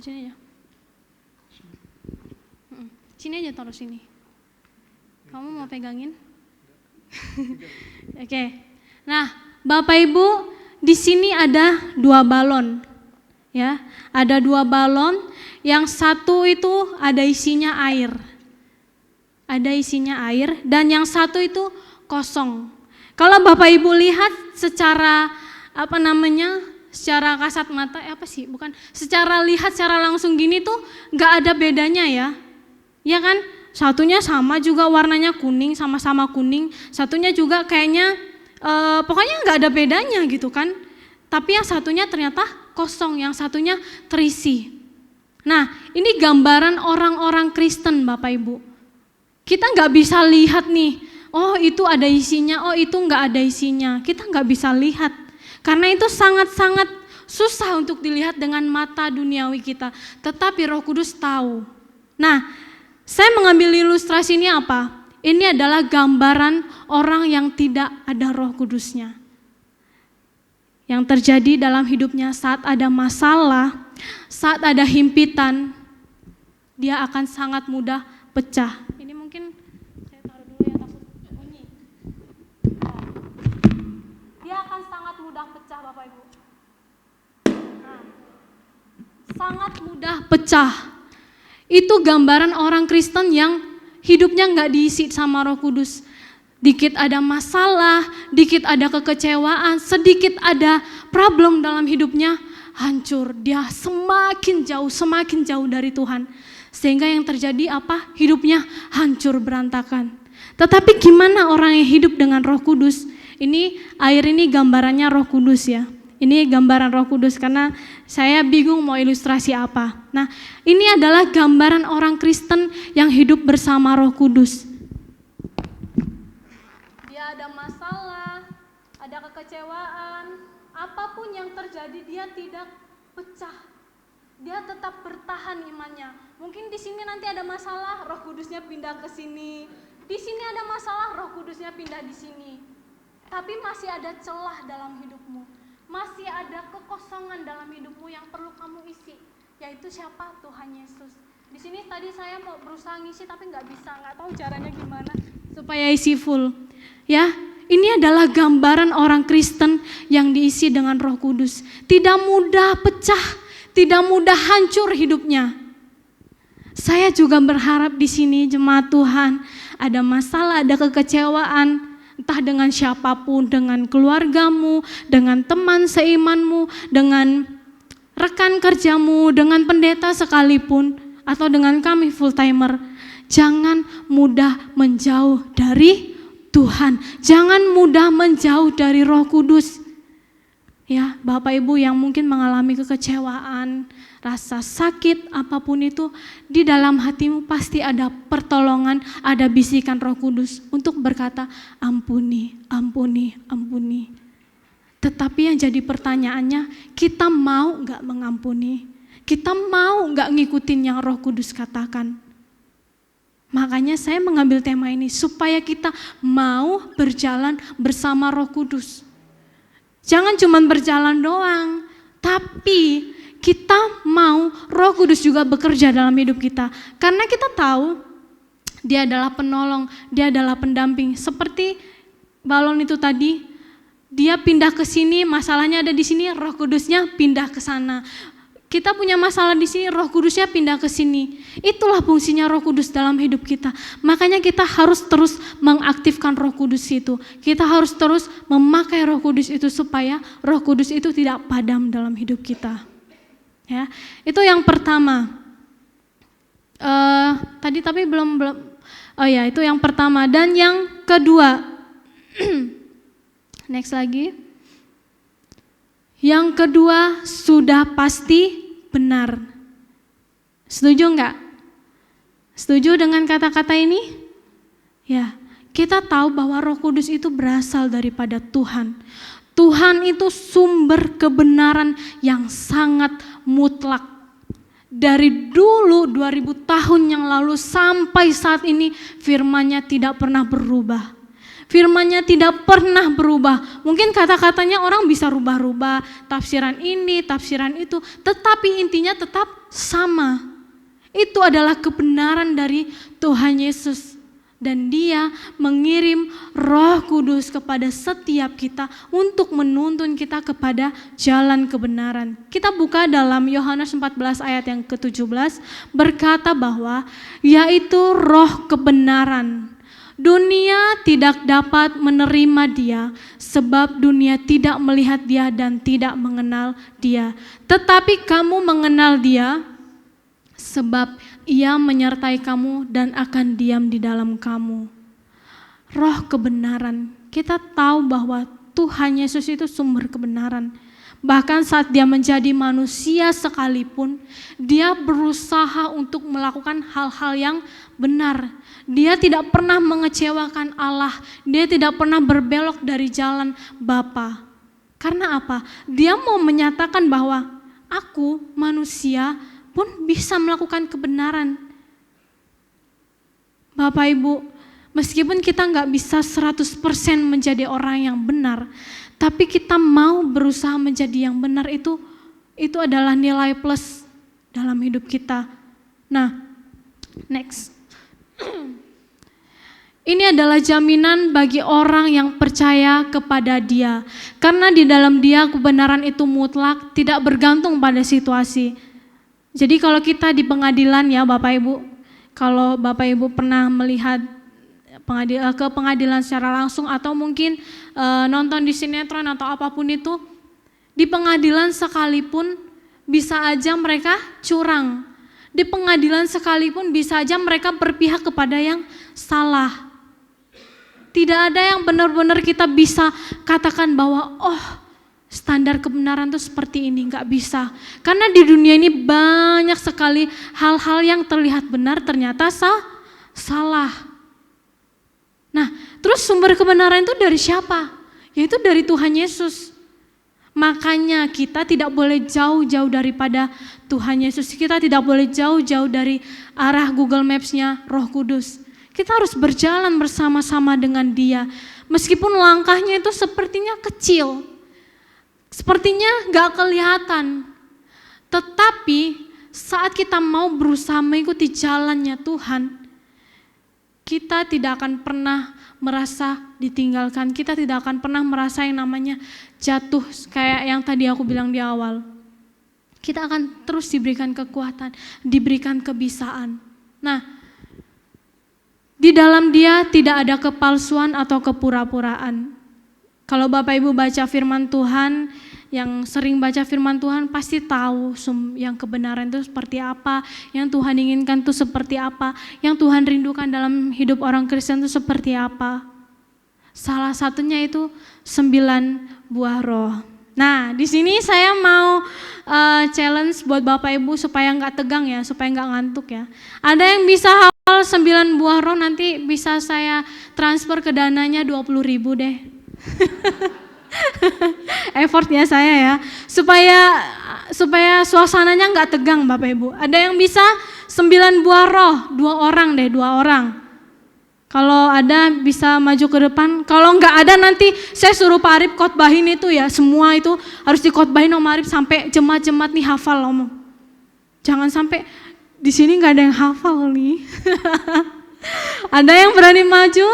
S2: Sini aja. Sini aja, taruh sini. Kamu mau pegangin? Oke. Nah, Bapak Ibu, di sini ada 2 balon. Ya, ada 2 balon, yang satu itu ada isinya air. Ada isinya air dan yang satu itu kosong. Kalau Bapak Ibu lihat secara secara kasat mata, secara lihat secara langsung gini tuh nggak ada bedanya ya. Ya kan? Satunya sama juga warnanya kuning, sama-sama kuning. Satunya juga kayaknya pokoknya nggak ada bedanya gitu kan. Tapi yang satunya ternyata kosong, yang satunya terisi. Nah, ini gambaran orang-orang Kristen, Bapak Ibu. Kita nggak bisa lihat nih, oh itu ada isinya, oh itu nggak ada isinya. Kita nggak bisa lihat. Karena itu sangat-sangat susah untuk dilihat dengan mata duniawi kita. Tetapi Roh Kudus tahu. Nah, saya mengambil ilustrasi ini apa? Ini adalah gambaran orang yang tidak ada Roh Kudusnya. Yang terjadi dalam hidupnya saat ada masalah, saat ada himpitan, dia akan sangat mudah pecah. Ini mungkin saya taruh dulu ya, takut bunyi. Dia akan sangat mudah pecah, Bapak Ibu. Nah, sangat mudah pecah. Itu gambaran orang Kristen yang hidupnya nggak diisi sama Roh Kudus. Dikit ada masalah, dikit ada kekecewaan, sedikit ada problem dalam hidupnya, hancur. Dia semakin jauh dari Tuhan. Sehingga yang terjadi apa? Hidupnya hancur berantakan. Tetapi gimana orang yang hidup dengan Roh Kudus? Ini air ini gambarannya Roh Kudus ya. Ini gambaran Roh Kudus karena saya bingung mau ilustrasi apa. Nah, ini adalah gambaran orang Kristen yang hidup bersama Roh Kudus. Dia ada masalah, ada kekecewaan, apapun yang terjadi dia tidak pecah. Dia tetap bertahan imannya. Mungkin di sini nanti ada masalah, Roh Kudusnya pindah ke sini. Di sini ada masalah, Roh Kudusnya pindah di sini. Tapi masih ada celah dalam hidupmu. Masih ada kekosongan dalam hidupmu yang perlu kamu isi, yaitu siapa? Tuhan Yesus. Di sini tadi saya mau berusaha ngisi tapi nggak bisa, nggak tahu caranya gimana supaya isi full. Ya, ini adalah gambaran orang Kristen yang diisi dengan Roh Kudus. Tidak mudah pecah, tidak mudah hancur hidupnya. Saya juga berharap di sini jemaat Tuhan ada masalah, ada kekecewaan. Entah dengan siapapun, dengan keluargamu, dengan teman seimanmu, dengan rekan kerjamu, dengan pendeta sekalipun, atau dengan kami full timer. Jangan mudah menjauh dari Tuhan. Jangan mudah menjauh dari Roh Kudus. Ya, Bapak Ibu yang mungkin mengalami kekecewaan, rasa sakit, apapun itu, di dalam hatimu pasti ada pertolongan, ada bisikan Roh Kudus untuk berkata, ampuni, ampuni, ampuni. Tetapi yang jadi pertanyaannya, kita mau gak mengampuni? Kita mau gak ngikutin yang Roh Kudus katakan? Makanya saya mengambil tema ini, supaya kita mau berjalan bersama Roh Kudus. Jangan cuma berjalan doang, tapi kita mau Roh Kudus juga bekerja dalam hidup kita. Karena kita tahu Dia adalah penolong, Dia adalah pendamping. Seperti balon itu tadi, dia pindah ke sini, masalahnya ada di sini, Roh Kudusnya pindah ke sana. Kita punya masalah di sini, Roh Kudusnya pindah ke sini. Itulah fungsinya Roh Kudus dalam hidup kita. Makanya kita harus terus mengaktifkan Roh Kudus itu. Kita harus terus memakai Roh Kudus itu supaya Roh Kudus itu tidak padam dalam hidup kita. Ya, itu yang pertama. Tadi tapi belum. Oh ya, itu yang pertama. Dan yang kedua, next lagi. Yang kedua, sudah pasti benar. Setuju enggak? Setuju dengan kata-kata ini? Ya, kita tahu bahwa Roh Kudus itu berasal daripada Tuhan. Tuhan itu sumber kebenaran yang sangat mutlak. Dari dulu 2000 tahun yang lalu sampai saat ini firman-Nya tidak pernah berubah. Firman-Nya tidak pernah berubah. Mungkin kata-katanya orang bisa rubah-rubah, tafsiran ini, tafsiran itu, tetapi intinya tetap sama. Itu adalah kebenaran dari Tuhan Yesus. Dan Dia mengirim Roh Kudus kepada setiap kita untuk menuntun kita kepada jalan kebenaran. Kita buka dalam Yohanes 14 ayat yang ke-17, berkata bahwa yaitu Roh kebenaran. Dunia tidak dapat menerima Dia sebab dunia tidak melihat Dia dan tidak mengenal Dia. Tetapi kamu mengenal Dia sebab Ia menyertai kamu dan akan diam di dalam kamu. Roh kebenaran. Kita tahu bahwa Tuhan Yesus itu sumber kebenaran. Bahkan saat Dia menjadi manusia sekalipun, Dia berusaha untuk melakukan hal-hal yang benar. Dia tidak pernah mengecewakan Allah. Dia tidak pernah berbelok dari jalan Bapa. Karena apa? Dia mau menyatakan bahwa aku manusia pun bisa melakukan kebenaran. Bapak Ibu, meskipun kita nggak bisa 100% menjadi orang yang benar, tapi kita mau berusaha menjadi yang benar, itu adalah nilai plus dalam hidup kita. Nah, next. Ini adalah jaminan bagi orang yang percaya kepada Dia. Karena di dalam Dia kebenaran itu mutlak, tidak bergantung pada situasi. Jadi kalau kita di pengadilan ya Bapak Ibu, kalau Bapak Ibu pernah melihat ke pengadilan secara langsung atau mungkin nonton di sinetron atau apapun itu, di pengadilan sekalipun bisa aja mereka curang. Di pengadilan sekalipun bisa aja mereka berpihak kepada yang salah. Tidak ada yang benar-benar kita bisa katakan bahwa standar kebenaran itu seperti ini, nggak bisa. Karena di dunia ini banyak sekali hal-hal yang terlihat benar ternyata salah. Nah, terus sumber kebenaran itu dari siapa? Yaitu dari Tuhan Yesus. Makanya kita tidak boleh jauh-jauh daripada Tuhan Yesus. Kita tidak boleh jauh-jauh dari arah Google Maps-nya Roh Kudus. Kita harus berjalan bersama-sama dengan Dia. Meskipun langkahnya itu sepertinya kecil, sepertinya gak kelihatan. Tetapi saat kita mau berusaha mengikuti jalannya Tuhan, kita tidak akan pernah merasa ditinggalkan. Kita tidak akan pernah merasa yang namanya jatuh kayak yang tadi aku bilang di awal. Kita akan terus diberikan kekuatan, diberikan kebisaan. Nah, di dalam Dia tidak ada kepalsuan atau kepura-puraan. Kalau Bapak Ibu baca firman Tuhan, yang sering baca firman Tuhan pasti tahu yang kebenaran itu seperti apa, yang Tuhan inginkan itu seperti apa, yang Tuhan rindukan dalam hidup orang Kristen itu seperti apa. Salah satunya itu 9 buah roh. Nah, di sini saya mau challenge buat Bapak Ibu supaya nggak tegang ya, supaya nggak ngantuk ya. Ada yang bisa hafal 9 buah roh, nanti bisa saya transfer ke dananya 20.000 deh. Effort ya saya ya, supaya suasananya nggak tegang Bapak Ibu. Ada yang bisa 9 buah roh, 2 orang deh, 2 orang. Kalau ada bisa maju ke depan. Kalau nggak ada nanti saya suruh Pak Arif khotbahin itu ya, semua itu harus dikhotbahin Om Arif sampai jemaat-jemaat nih hafal Om. Jangan sampai di sini nggak ada yang hafal nih. Ada yang berani maju?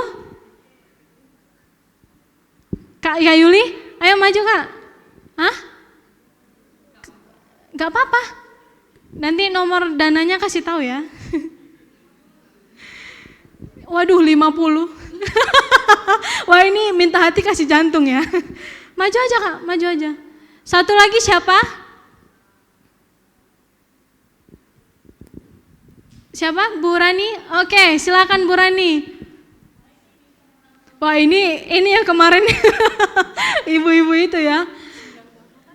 S2: Kak Yuli, ayo maju Kak. Hah? Gak apa-apa. Nanti nomor dananya kasih tahu ya. Waduh 50. Wah ini minta hati kasih jantung ya. Maju aja Kak, maju aja. Satu lagi siapa? Siapa? Bu Rani? Oke, silakan Bu Rani. Wah ini yang kemarin ibu-ibu itu ya.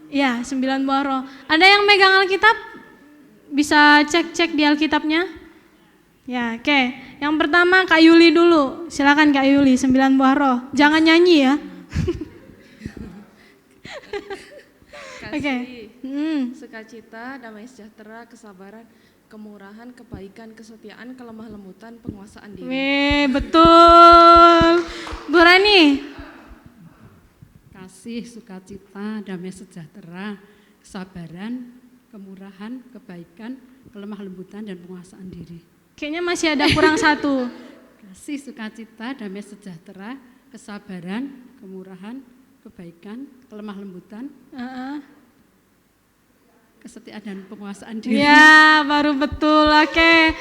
S2: Ya 9 buah roh. Ada yang megang Alkitab? Bisa cek di Alkitabnya? Ya oke. Yang pertama Kak Yuli dulu. Silakan Kak Yuli, 9 buah roh. Jangan nyanyi ya. Oke.
S3: Sukacita, damai sejahtera, kesabaran, kemurahan, kebaikan, kesetiaan, kelemah lembutan, penguasaan diri.
S2: Wih, betul. Bu Rani.
S4: Kasih, sukacita, damai sejahtera, kesabaran, kemurahan, kebaikan, kelemah lembutan, dan penguasaan diri.
S2: Kayaknya masih ada kurang satu.
S4: Kasih, sukacita, damai sejahtera, kesabaran, kemurahan, kebaikan, kelemah lembutan, kesetiaan dan penguasaan diri.
S2: Ya, baru betul. Oke.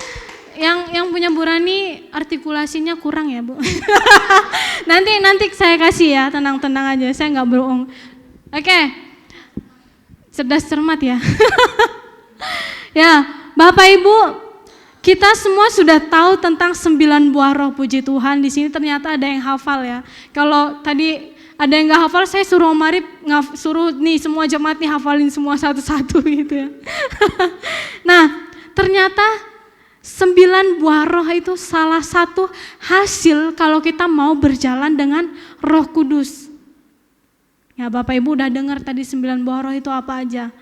S2: Yang punya Bu Rani artikulasinya kurang ya, Bu. nanti saya kasih ya, tenang-tenang aja. Saya nggak bohong. Oke. Cerdas cermat ya. Ya, Bapak Ibu, kita semua sudah tahu tentang 9 buah roh, puji Tuhan. Di sini ternyata ada yang hafal ya. Kalau tadi ada yang nggak hafal, saya suruh Marip suruh nih semua jemaat nih hafalin semua satu-satu gitu ya. Nah, ternyata 9 buah roh itu salah satu hasil kalau kita mau berjalan dengan Roh Kudus. Ya, Bapak Ibu udah dengar tadi 9 buah roh itu apa aja.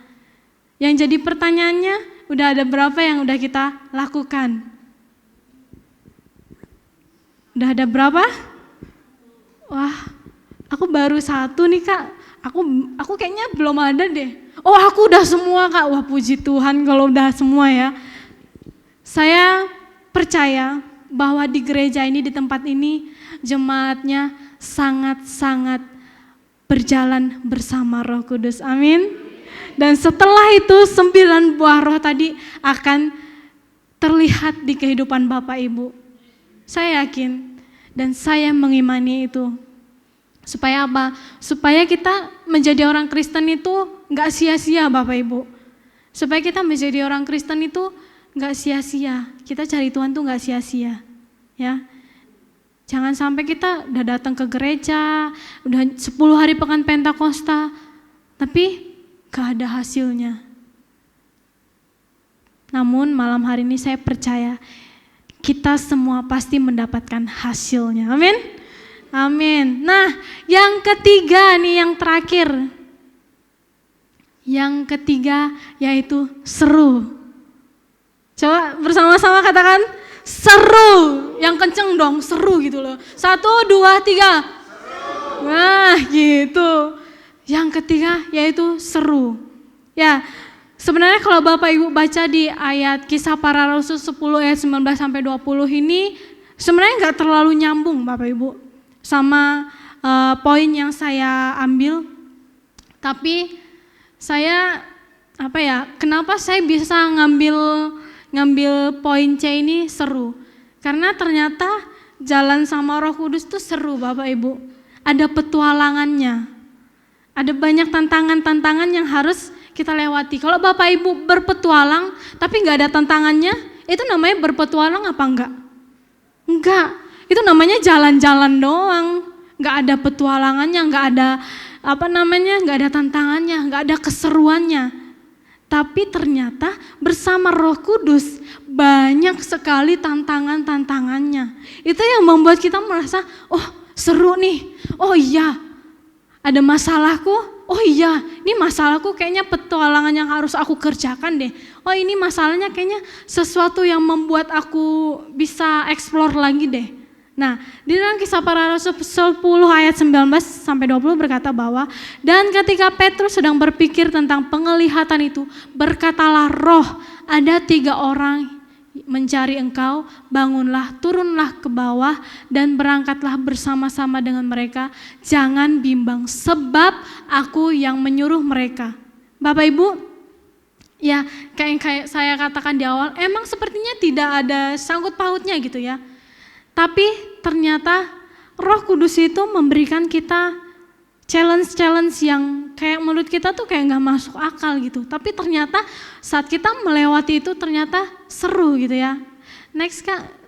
S2: Yang jadi pertanyaannya, udah ada berapa yang udah kita lakukan? Udah ada berapa? Wah, aku baru 1 nih Kak. Aku kayaknya belum ada deh. Oh, aku udah semua Kak. Wah, puji Tuhan kalau udah semua ya. Saya percaya bahwa di gereja ini, di tempat ini, jemaatnya sangat-sangat berjalan bersama Roh Kudus. Amin. Dan setelah itu 9 buah roh tadi akan terlihat di kehidupan Bapak Ibu. Saya yakin dan saya mengimani itu. Supaya apa? Supaya kita menjadi orang Kristen itu gak sia-sia Bapak Ibu. Supaya kita menjadi orang Kristen itu gak sia-sia. Kita cari Tuhan tuh gak sia-sia. Ya. Jangan sampai kita udah datang ke gereja, udah 10 hari pekan Pentakosta, tapi gak ada hasilnya. Namun malam hari ini saya percaya kita semua pasti mendapatkan hasilnya. Amin. Amin. Nah, yang ketiga nih, yang terakhir. Yang ketiga yaitu seru. Coba bersama-sama katakan seru. Yang kenceng dong, seru gitu loh. 1, 2, 3. Seru. Nah gitu. Yang ketiga yaitu seru. Ya, sebenarnya kalau Bapak Ibu baca di ayat Kisah Para Rasul 10 ayat 19 sampai 20 ini sebenarnya nggak terlalu nyambung Bapak Ibu sama poin yang saya ambil. Tapi saya kenapa saya bisa ngambil poin C ini seru? Karena ternyata jalan sama Roh Kudus itu seru Bapak Ibu. Ada petualangannya. Ada banyak tantangan-tantangan yang harus kita lewati. Kalau Bapak Ibu berpetualang tapi nggak ada tantangannya, itu namanya berpetualang apa enggak? Enggak, itu namanya jalan-jalan doang. Nggak ada petualangannya, nggak ada nggak ada tantangannya, nggak ada keseruannya. Tapi ternyata bersama Roh Kudus banyak sekali tantangan-tantangannya. Itu yang membuat kita merasa, oh seru nih, oh iya ada masalahku, oh iya ini masalahku kayaknya petualangan yang harus aku kerjakan deh. Oh ini masalahnya kayaknya sesuatu yang membuat aku bisa explore lagi deh. Nah, di dalam Kisah Para Rasul 10 ayat 19 sampai 20 berkata bahwa dan ketika Petrus sedang berpikir tentang penglihatan itu, berkatalah Roh, ada 3 orang mencari engkau, bangunlah, turunlah ke bawah dan berangkatlah bersama-sama dengan mereka. Jangan bimbang sebab aku yang menyuruh mereka. Bapak Ibu, Ya, kayak saya katakan di awal, emang sepertinya tidak ada sangkut pautnya gitu ya. Tapi ternyata Roh Kudus itu memberikan kita challenge yang kayak menurut kita tuh kayak nggak masuk akal gitu. Tapi ternyata saat kita melewati itu ternyata seru gitu ya. Next Kak.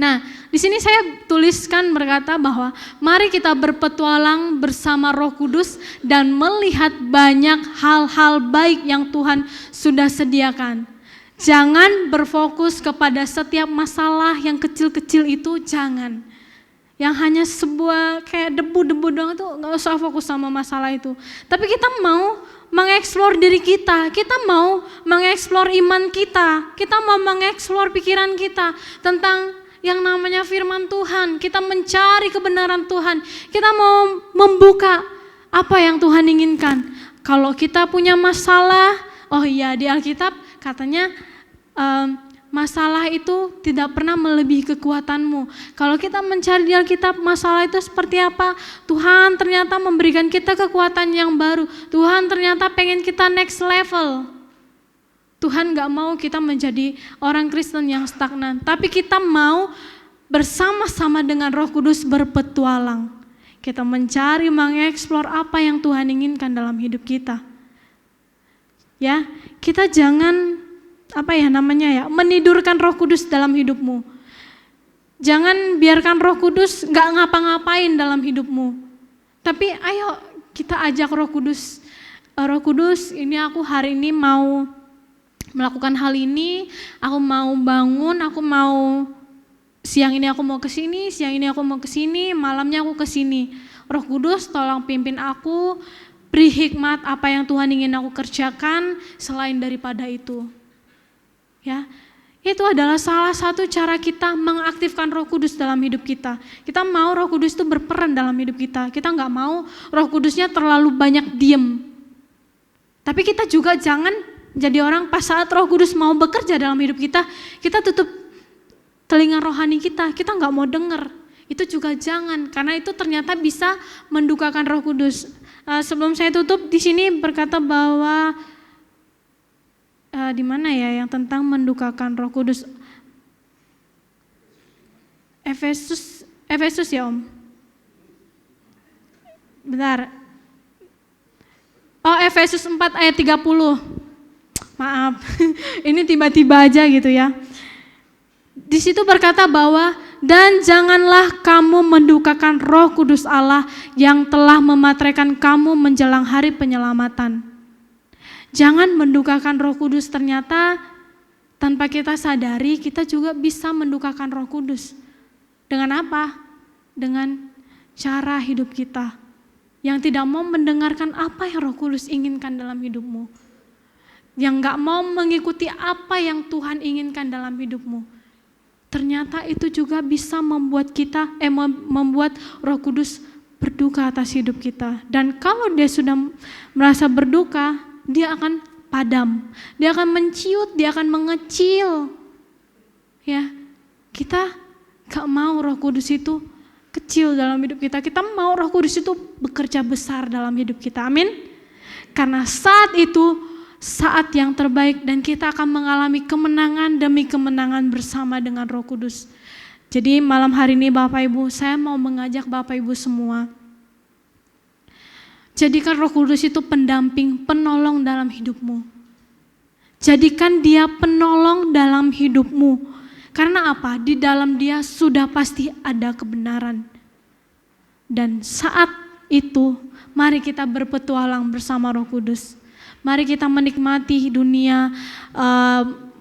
S2: Nah, di sini saya tuliskan berkata bahwa mari kita berpetualang bersama Roh Kudus dan melihat banyak hal-hal baik yang Tuhan sudah sediakan. Jangan berfokus kepada setiap masalah yang kecil-kecil itu, jangan. Yang hanya sebuah kayak debu-debu doang itu nggak usah fokus sama masalah itu. Tapi kita mau mengeksplor diri kita mau mengeksplor iman kita mau mengeksplor pikiran kita tentang yang namanya firman Tuhan, kita mencari kebenaran Tuhan, kita mau membuka apa yang Tuhan inginkan. Kalau kita punya masalah, oh iya di Alkitab katanya masalah itu tidak pernah melebihi kekuatanmu. Kalau kita mencari di Alkitab masalah itu seperti apa, Tuhan ternyata memberikan kita kekuatan yang baru. Tuhan ternyata pengen kita next level. Tuhan gak mau kita menjadi orang Kristen yang stagnan, tapi kita mau bersama-sama dengan Roh Kudus berpetualang. Kita mencari, mengeksplor apa yang Tuhan inginkan dalam hidup kita. Ya, kita jangan menidurkan Roh Kudus dalam hidupmu. Jangan biarkan Roh Kudus gak ngapa-ngapain dalam hidupmu. Tapi ayo kita ajak Roh Kudus. Roh Kudus, ini aku hari ini mau melakukan hal ini, aku mau bangun, aku mau siang ini aku mau ke sini, siang ini aku mau ke sini, malamnya aku ke sini. Roh Kudus tolong pimpin aku, beri hikmat apa yang Tuhan ingin aku kerjakan selain daripada itu. Ya, itu adalah salah satu cara kita mengaktifkan Roh Kudus dalam hidup kita. Kita mau Roh Kudus itu berperan dalam hidup kita. Kita nggak mau Roh Kudusnya terlalu banyak diem. Tapi kita juga jangan jadi orang pas saat Roh Kudus mau bekerja dalam hidup kita tutup telinga rohani kita nggak mau dengar. Itu juga jangan, karena itu ternyata bisa mendukakan Roh Kudus. Sebelum saya tutup di sini berkata bahwa di mana ya yang tentang mendukakan Roh Kudus? Efesus ya Om. Bentar. Oh, Efesus 4 ayat 30. Maaf, ini tiba-tiba aja gitu ya. Di situ berkata bahwa dan janganlah kamu mendukakan Roh Kudus Allah yang telah memateraikan kamu menjelang hari penyelamatan. Jangan mendukakan Roh Kudus, ternyata tanpa kita sadari kita juga bisa mendukakan Roh Kudus. Dengan apa? Dengan cara hidup kita yang tidak mau mendengarkan apa yang Roh Kudus inginkan dalam hidupmu. Yang gak mau mengikuti apa yang Tuhan inginkan dalam hidupmu. Ternyata itu juga bisa membuat membuat Roh Kudus berduka atas hidup kita. Dan kalau dia sudah merasa berduka, dia akan padam, dia akan menciut, dia akan mengecil. Ya, kita gak mau Roh Kudus itu kecil dalam hidup kita. Kita mau Roh Kudus itu bekerja besar dalam hidup kita. Amin. Karena saat itu saat yang terbaik dan kita akan mengalami kemenangan demi kemenangan bersama dengan Roh Kudus. Jadi malam hari ini Bapak Ibu, saya mau mengajak Bapak Ibu semua, jadikan Roh Kudus itu pendamping, penolong dalam hidupmu. Jadikan dia penolong dalam hidupmu. Karena apa? Di dalam dia sudah pasti ada kebenaran. Dan saat itu mari kita berpetualang bersama Roh Kudus. Mari kita menikmati dunia,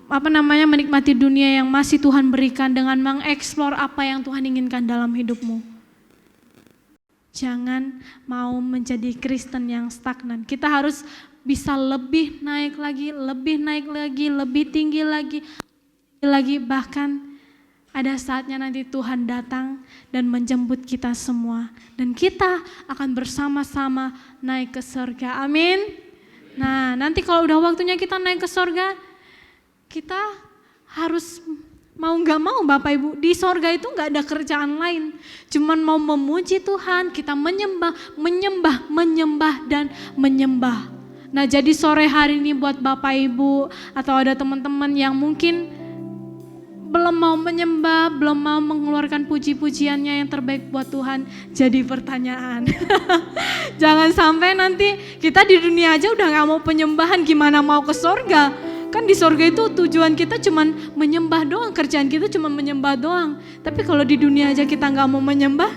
S2: menikmati dunia yang masih Tuhan berikan dengan mengeksplor apa yang Tuhan inginkan dalam hidupmu. Jangan mau menjadi Kristen yang stagnan. Kita harus bisa lebih naik lagi, lebih tinggi lagi, bahkan ada saatnya nanti Tuhan datang dan menjemput kita semua. Dan kita akan bersama-sama naik ke surga. Amin. Nah, nanti kalau udah waktunya kita naik ke sorga, kita harus mau gak mau Bapak Ibu, di sorga itu gak ada kerjaan lain. Cuman mau memuji Tuhan, kita menyembah dan menyembah. Nah, jadi sore hari ini buat Bapak Ibu atau ada teman-teman yang mungkin belum mau menyembah, belum mau mengeluarkan puji-pujiannya yang terbaik buat Tuhan, jadi pertanyaan. Jangan sampai nanti kita di dunia aja udah gak mau penyembahan, gimana mau ke sorga? Kan di sorga itu tujuan kita cuman menyembah doang, kerjaan kita cuma menyembah doang. Tapi kalau di dunia aja kita gak mau menyembah,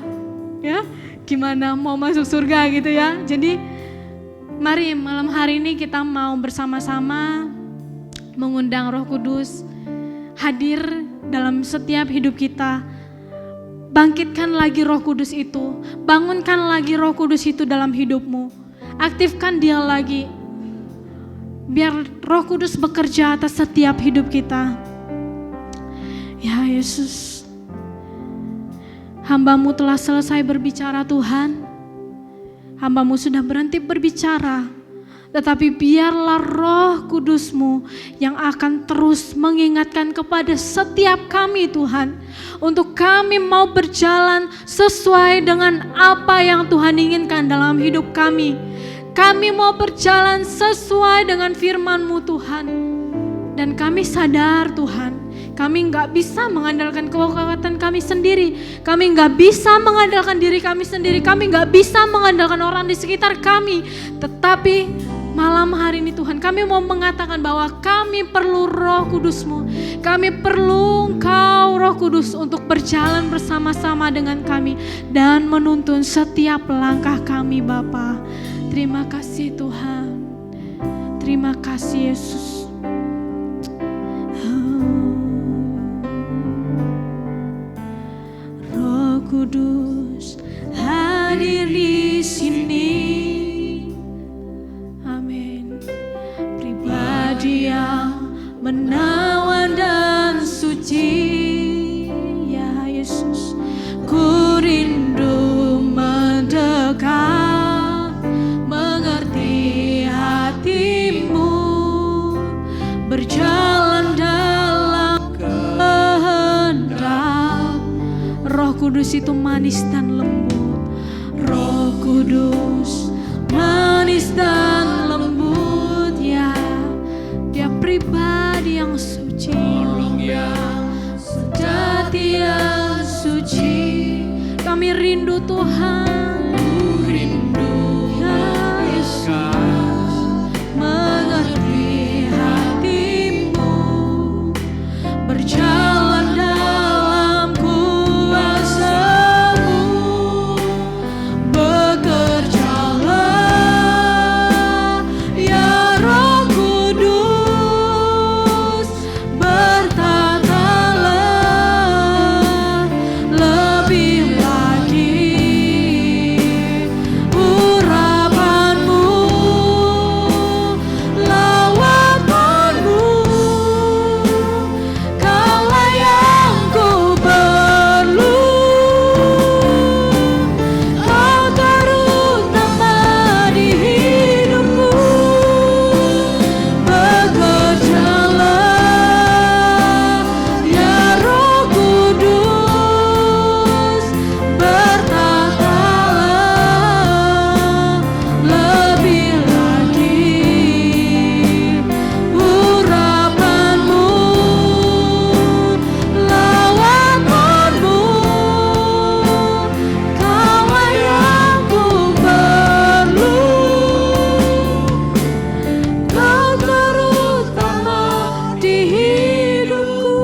S2: ya gimana mau masuk surga gitu ya. Jadi mari malam hari ini kita mau bersama-sama mengundang Roh Kudus hadir dalam setiap hidup kita. Bangkitkan lagi Roh Kudus itu, bangunkan lagi Roh Kudus itu dalam hidupmu. Aktifkan dia lagi, biar Roh Kudus bekerja atas setiap hidup kita. Ya Yesus, hamba-Mu telah selesai berbicara Tuhan. Hamba-Mu sudah berhenti berbicara. Tetapi biarlah Roh Kudus-Mu yang akan terus mengingatkan kepada setiap kami Tuhan. Untuk kami mau berjalan sesuai dengan apa yang Tuhan inginkan dalam hidup kami. Kami mau berjalan sesuai dengan firman-Mu Tuhan. Dan kami sadar Tuhan, kami gak bisa mengandalkan kekuatan kami sendiri. Kami gak bisa mengandalkan diri kami sendiri. Kami gak bisa mengandalkan orang di sekitar kami. Tetapi malam hari ini Tuhan, kami mau mengatakan bahwa kami perlu Roh Kudus-Mu. Kami perlu Engkau Roh Kudus untuk berjalan bersama-sama dengan kami dan menuntun setiap langkah kami Bapa. Terima kasih Tuhan. Terima kasih Yesus. Roh Kudus hadir di sini. Yang menawan dan suci, ya Yesus, ku rindu mendekat, mengerti hati-Mu, berjalan dalam kehendak. Roh Kudus itu manis dan lembut. Roh Kudus manis dan lembut, ya. Dia pribadi yang suci, yang sejati yang suci. Kami rindu Tuhan, rindu ya Yesus, mengerti hati-Mu, berjalan dalam kuasa-Mu, bekerjalah ya Roh Kudus, bertatalah lebih lagi urapan-Mu, lawatanmu, Kaulah yang ku perlu, Kau terutama di hidupku, bekerjalah ya Roh Kudus, bertatalah lebih lagi urapan-Mu, lawatanmu, Kaulah yang ku perlu, Kau terutama di hidupku.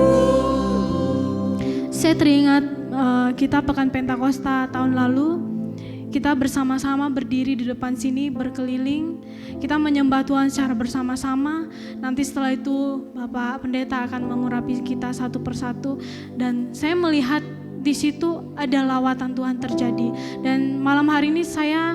S2: Saya teringat kita Pekan Pentakosta tahun lalu, kita bersama-sama berdiri di depan sini berkeliling, kita menyembah Tuhan secara bersama-sama. Nanti setelah itu Bapak Pendeta akan mengurapi kita satu persatu, dan saya melihat di situ ada lawatan Tuhan terjadi. Dan malam hari ini saya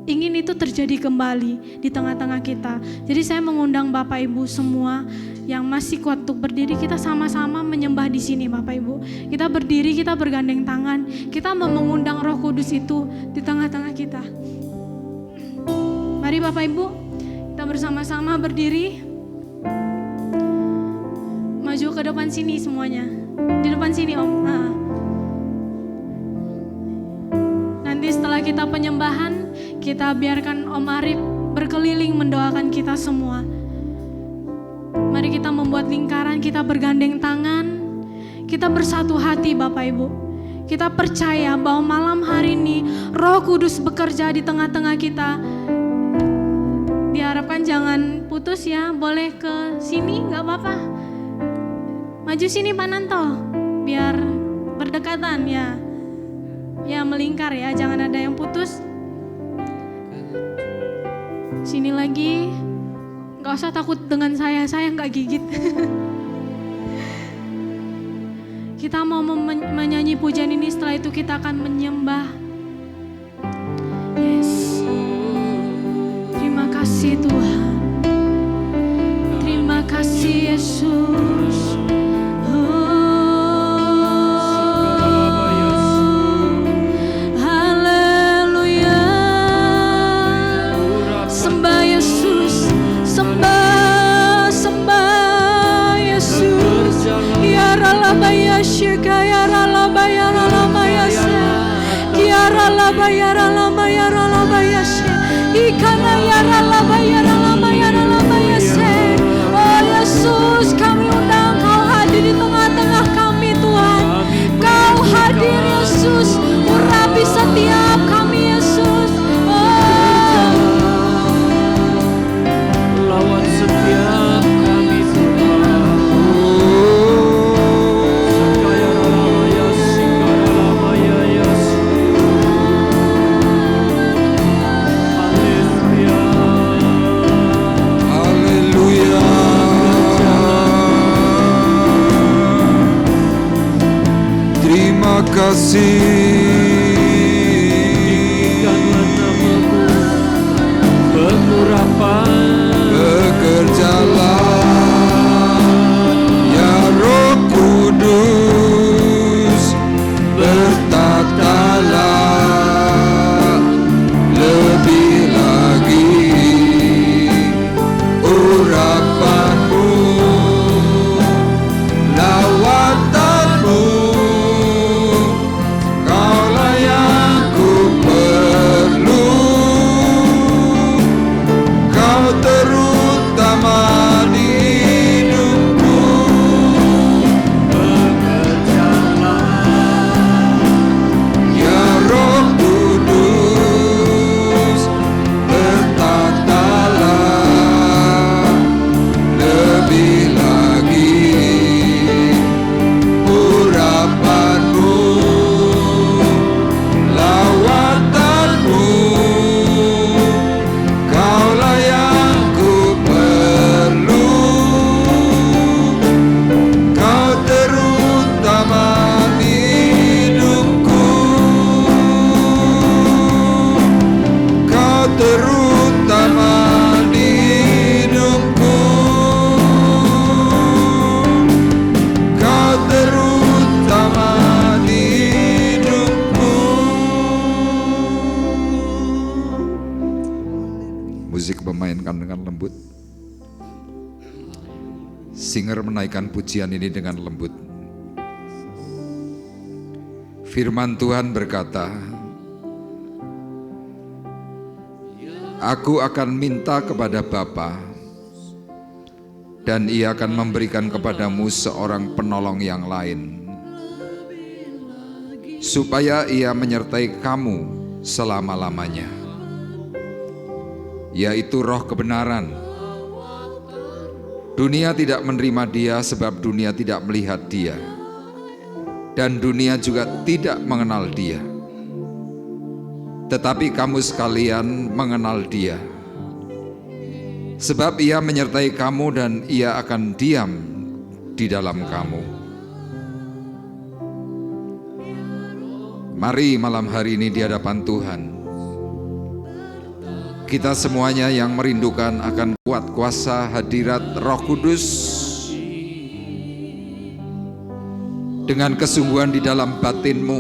S2: ingin itu terjadi kembali di tengah-tengah kita. Jadi saya mengundang Bapak Ibu semua yang masih kuat untuk berdiri, kita sama-sama menyembah di sini Bapak Ibu. Kita berdiri, kita bergandeng tangan, kita mau mengundang Roh Kudus itu di tengah-tengah kita. Mari Bapak Ibu, kita bersama-sama berdiri. Maju ke depan sini semuanya. Di depan sini Om. Nah. Nanti setelah kita penyembahan, kita biarkan Om Arif berkeliling mendoakan kita semua. Mari kita membuat lingkaran, kita bergandeng tangan, kita bersatu hati Bapak Ibu. Kita percaya bahwa malam hari ini Roh Kudus bekerja di tengah-tengah kita. Diharapkan jangan putus ya, boleh ke sini nggak apa-apa. Maju sini Pak Nanto, biar berdekatan ya. Ya melingkar ya, jangan ada yang putus. Sini lagi, nggak usah takut dengan saya nggak gigit. Kita mau menyanyi pujian ini, setelah itu kita akan menyembah. Yes. Terima kasih Tuhan. Terima kasih Yesus. Haleluya. Sembah Yesus. Sembah Yesus. Ya Ralabaya Shika ya Ralabaya Ralamaya Sya. Ya Ralabaya Ralamaya Ralamaya Sya. Ikana ya Ralabaya Ralamaya Ralamaya Sya. Oh Yesus, kami undang Kau hadir di tengah-tengah kami Tuhan. Kau hadir Yesus, urapi setiap kami Yesus.
S1: Lawan setiap kami Tuhan. Sekaya Ralamaya Sikara Lamaya Yesus. Haleluya.
S5: Haleluya. Terima kasih.
S1: Tinggikanlah namamu, pengurapan.
S5: Bekerjalah ya Roh Kudus, bertatalah lebih lagi urapanmu, lawatanmu. Kaulah yang ku perlu, Kau terutama di hidupku. Ya Roh Kudus, bertatalah lebih lagi urapanmu, lawatanmu. Kaulah yang ku perlu, Kau terutama di hidupku. Kau terutama di hidupku. Kau terutama di hidupku. Musik memainkan dengan lembut. Singer menaikkan pujian ini dengan lembut. Firman Tuhan berkata, Aku akan minta kepada Bapa, dan Ia akan memberikan kepadamu seorang penolong yang lain, supaya Ia menyertai kamu selama-lamanya, yaitu Roh kebenaran. Dunia tidak menerima Dia sebab dunia tidak melihat Dia, dan dunia juga tidak mengenal Dia. Tetapi kamu sekalian mengenal Dia, sebab Ia menyertai kamu dan Ia akan diam di dalam kamu. Mari malam hari ini di hadapan Tuhan, kita semuanya yang merindukan akan kuat kuasa hadirat Roh Kudus, dengan kesungguhan di dalam batinmu,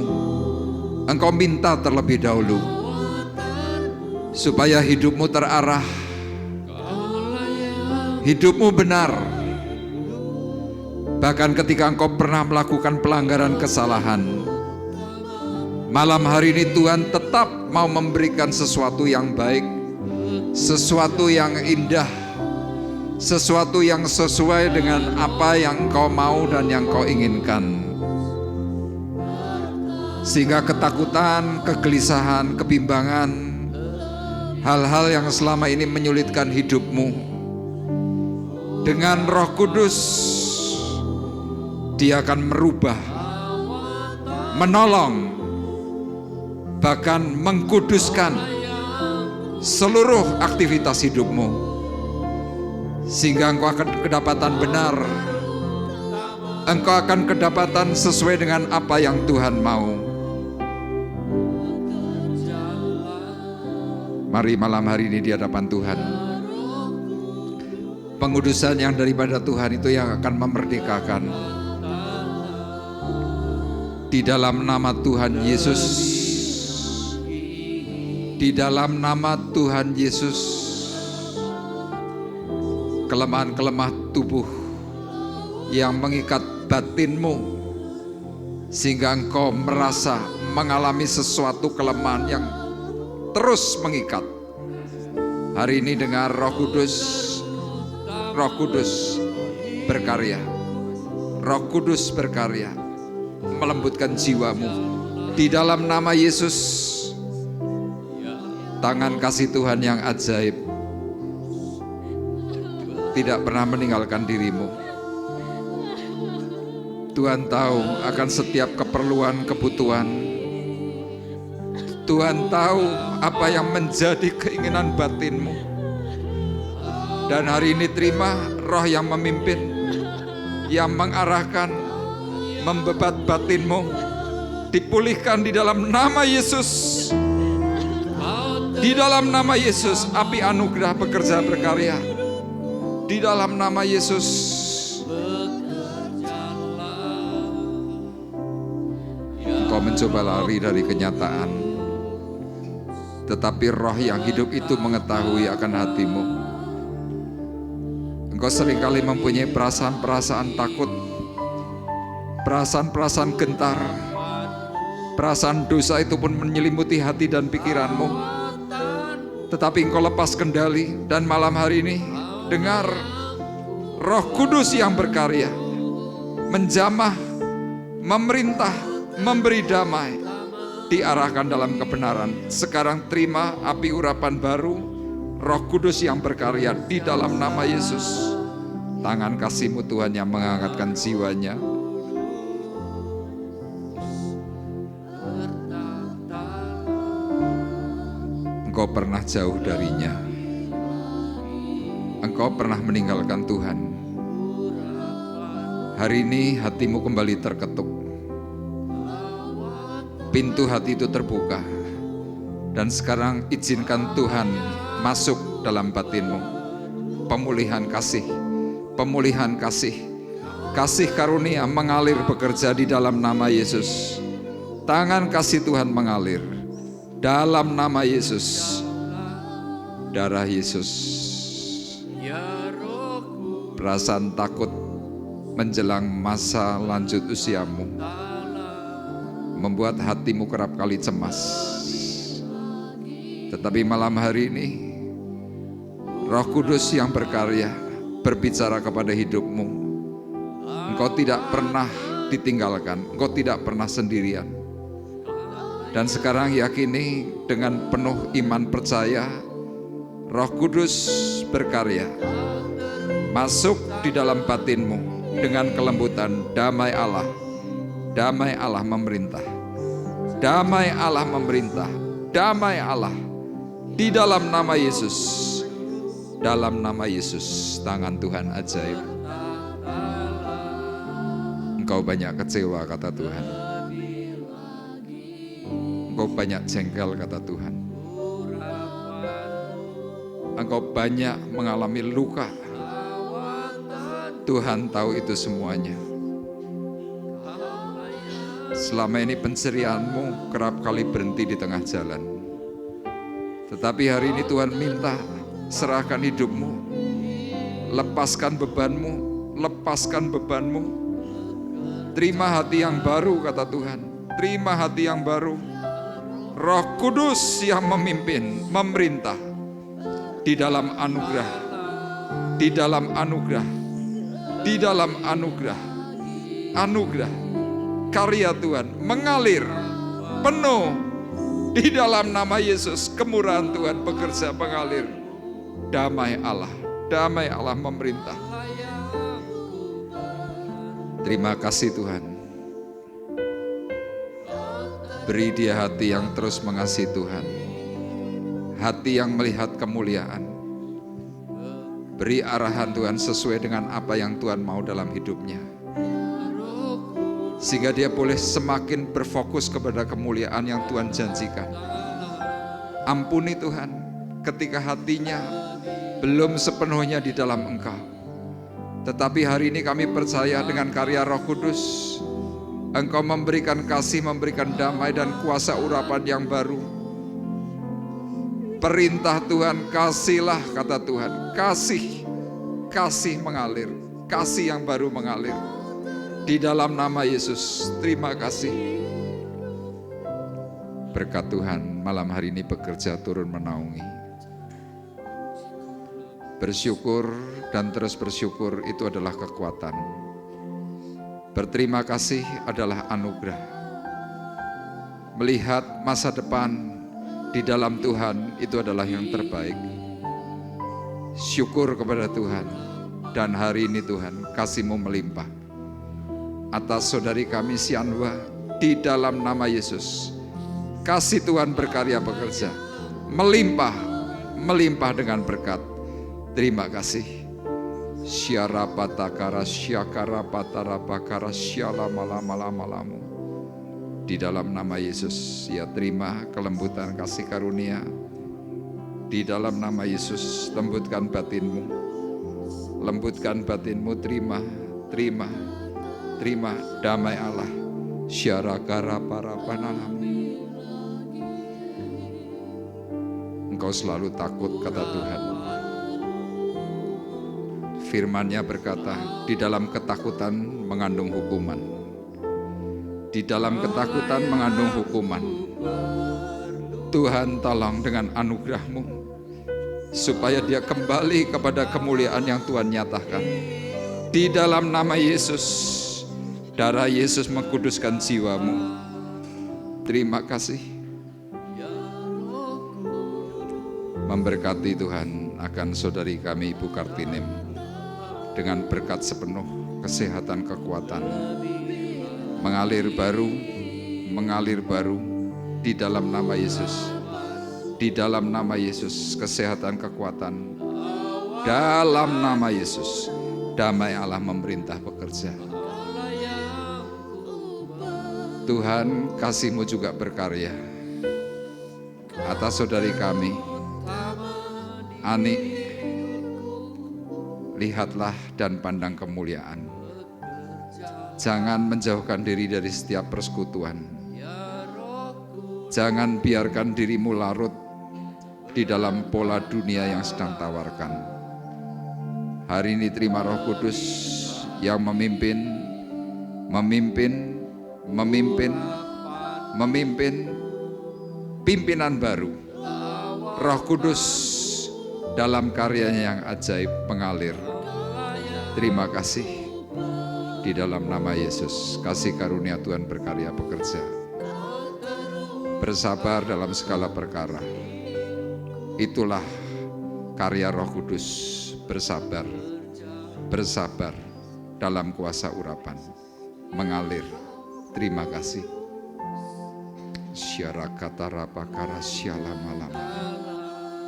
S5: engkau minta terlebih dahulu supaya hidupmu terarah, hidupmu benar. Bahkan ketika engkau pernah melakukan pelanggaran kesalahan, malam hari ini Tuhan tetap mau memberikan sesuatu yang baik, sesuatu yang indah, sesuatu yang sesuai dengan apa yang Engkau mau dan yang Engkau inginkan. Sehingga ketakutan, kegelisahan, kebimbangan, hal-hal yang selama ini menyulitkan hidupmu, dengan Roh Kudus Dia akan merubah, menolong, bahkan mengkuduskan seluruh aktivitas hidupmu, sehingga engkau akan kedapatan benar, engkau akan kedapatan sesuai dengan apa yang Tuhan mau. Mari malam hari ini di hadapan Tuhan, pengudusan yang daripada Tuhan itu yang akan memerdekakan. Di dalam nama Tuhan Yesus, di dalam nama Tuhan Yesus, kelemahan-kelemahan tubuh yang mengikat batinmu sehingga engkau merasa mengalami sesuatu kelemahan yang terus mengikat. Hari ini dengar Roh Kudus, Roh Kudus berkarya, Roh Kudus berkarya melembutkan jiwamu. Di dalam nama Yesus, tangan kasih Tuhan yang ajaib tidak pernah meninggalkan dirimu. Tuhan tahu akan setiap keperluan, kebutuhan. Tuhan tahu apa yang menjadi keinginan batinmu. Dan hari ini terima Roh yang memimpin, yang mengarahkan, membebat batinmu, dipulihkan di dalam nama Yesus. Di dalam nama Yesus, api anugerah bekerja berkarya. Di dalam nama Yesus. Engkau mencoba lari dari kenyataan, tetapi Roh yang hidup itu mengetahui akan hatimu. Engkau seringkali mempunyai perasaan-perasaan takut, perasaan-perasaan gentar, perasaan dosa itu pun menyelimuti hati dan pikiranmu. Tetapi engkau lepas kendali, dan malam hari ini dengar Roh Kudus yang berkarya, menjamah, memerintah, memberi damai, diarahkan dalam kebenaran. Sekarang terima api urapan baru, Roh Kudus yang berkarya di dalam nama Yesus. Tangan kasih-Mu Tuhan yang mengangkatkan jiwanya. Engkau pernah jauh darinya, engkau pernah meninggalkan Tuhan. Hari ini hatimu kembali terketuk, pintu hati itu terbuka, dan sekarang izinkan Tuhan masuk dalam batinmu. Pemulihan kasih, pemulihan kasih, kasih karunia mengalir bekerja di dalam nama Yesus. Tangan kasih Tuhan mengalir dalam nama Yesus. Darah Yesus. Perasaan takut menjelang masa lanjut usiamu membuat hatimu kerap kali cemas. Tetapi malam hari ini Roh Kudus yang berkarya berbicara kepada hidupmu. Engkau tidak pernah ditinggalkan, engkau tidak pernah sendirian. Dan sekarang yakini dengan penuh iman percaya, Roh Kudus berkarya masuk di dalam batinmu dengan kelembutan. Damai Allah, damai Allah memerintah, damai Allah memerintah, damai Allah di dalam nama Yesus. Dalam nama Yesus, tangan Tuhan ajaib. Engkau banyak kecewa, kata Tuhan. Engkau banyak jengkel, kata Tuhan. Engkau banyak mengalami luka. Tuhan tahu itu semuanya. Selama ini pencerianmu kerap kali berhenti di tengah jalan. Tetapi hari ini Tuhan minta, serahkan hidupmu, lepaskan bebanmu, lepaskan bebanmu. Terima hati yang baru, kata Tuhan. Terima hati yang baru. Roh Kudus yang memimpin, memerintah. di dalam anugerah, di dalam anugerah, di dalam anugerah, anugerah karya Tuhan mengalir penuh di dalam nama Yesus. Kemurahan Tuhan bekerja mengalir. Damai Allah memerintah. Terima kasih Tuhan. Beri dia hati yang terus mengasihi Tuhan, hati yang melihat kemuliaan. Beri arahan Tuhan sesuai dengan apa yang Tuhan mau dalam hidupnya, sehingga dia boleh semakin berfokus kepada kemuliaan yang Tuhan janjikan. Ampuni Tuhan ketika hatinya belum sepenuhnya di dalam Engkau. Tetapi hari ini kami percaya dengan karya Roh Kudus, Engkau memberikan kasih, memberikan damai dan kuasa urapan yang baru. Perintah Tuhan, kasihlah, kata Tuhan. Kasih mengalir, kasih yang baru mengalir. Di dalam nama Yesus, terima kasih. Berkat Tuhan malam hari ini bekerja turun menaungi. Bersyukur dan terus bersyukur itu adalah kekuatan. Berterima kasih adalah anugerah. Melihat masa depan di dalam Tuhan itu adalah yang terbaik. Syukur kepada Tuhan. Dan hari ini Tuhan, kasih-Mu melimpah atas saudari kami Sianwa di dalam nama Yesus. Kasih Tuhan berkarya bekerja, melimpah dengan berkat. Terima kasih. Syarapatakara syakara patara pakara syalamalamalamalamu. Di dalam nama Yesus, ya terima kelembutan kasih karunia. Di dalam nama Yesus, lembutkan batinmu. Lembutkan batinmu, terima damai Allah. Syarakara para panalamu. Engkau selalu takut, kata Tuhan. Firman-Nya berkata, di dalam ketakutan mengandung hukuman. Di dalam ketakutan mengandung hukuman. Tuhan tolong dengan anugerah-Mu, supaya dia kembali kepada kemuliaan yang Tuhan nyatakan. Di dalam nama Yesus, darah Yesus mengkuduskan jiwamu. Terima kasih. Memberkati Tuhan akan saudari kami Ibu Kartinem dengan berkat sepenuh, kesehatan, kekuatan, mengalir baru di dalam nama Yesus. Di dalam nama Yesus, kesehatan, kekuatan. Dalam nama Yesus, damai Allah memerintah bekerja. Tuhan, kasih-Mu juga berkarya atas saudari kami Ani. Lihatlah dan pandang kemuliaan. Jangan menjauhkan diri dari setiap persekutuan. Jangan biarkan dirimu larut di dalam pola dunia yang sedang tawarkan. Hari ini terima Roh Kudus yang memimpin pimpinan baru. Roh Kudus dalam karyanya yang ajaib mengalir. Terima kasih. Di dalam nama Yesus, kasih karunia Tuhan berkarya bekerja. Bersabar dalam segala perkara. Itulah karya Roh Kudus, bersabar dalam kuasa urapan, mengalir. Terima kasih. Syarakatara pakara syalamalama.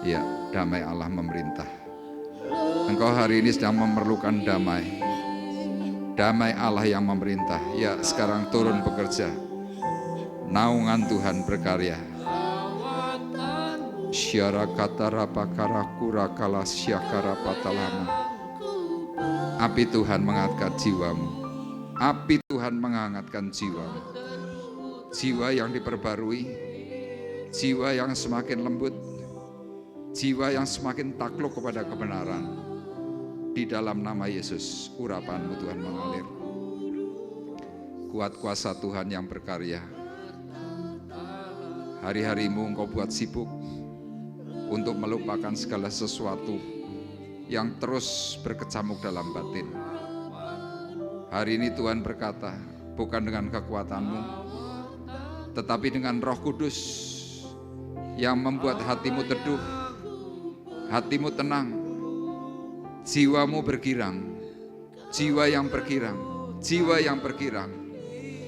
S5: Ya, damai Allah memerintah. Engkau hari ini sedang memerlukan damai. Damai Allah yang memerintah. Ya, sekarang turun bekerja. Naungan Tuhan berkarya. Syarakatara pakara kurakala syakara patalama. Api Tuhan mengangkat jiwamu. Api Tuhan menghangatkan jiwamu. Jiwa yang diperbarui. Jiwa yang semakin lembut. Jiwa yang semakin takluk kepada kebenaran. Di dalam nama Yesus, urapan-Mu Tuhan mengalir. Kuat kuasa Tuhan yang berkarya. Hari-harimu Engkau buat sibuk. untuk melupakan segala sesuatu yang terus berkecamuk dalam batin. Hari ini Tuhan berkata, bukan dengan kekuatanmu, tetapi dengan Roh Kudus yang membuat hatimu teduh, hatimu tenang, jiwamu bergirang, jiwa yang bergirang, jiwa yang bergirang.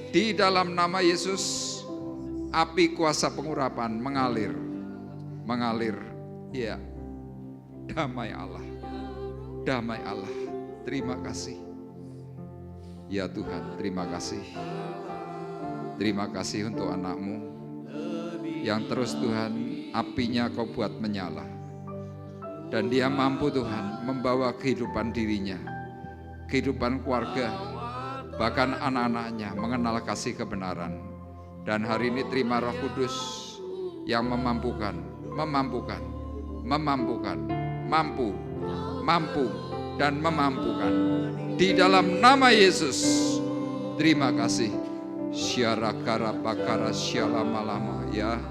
S5: Di dalam nama Yesus, api kuasa pengurapan mengalir, ya, damai Allah, damai Allah. Terima kasih, ya Tuhan, terima kasih. Terima kasih untuk anak-Mu yang terus Tuhan apinya Kau buat menyala. Dan dia mampu Tuhan membawa kehidupan dirinya, kehidupan keluarga, bahkan anak-anaknya mengenal kasih kebenaran. Dan hari ini terima Roh Kudus yang mampu, dan memampukan. Di dalam nama Yesus, terima kasih. Syarakara pakara syalamalama, ya.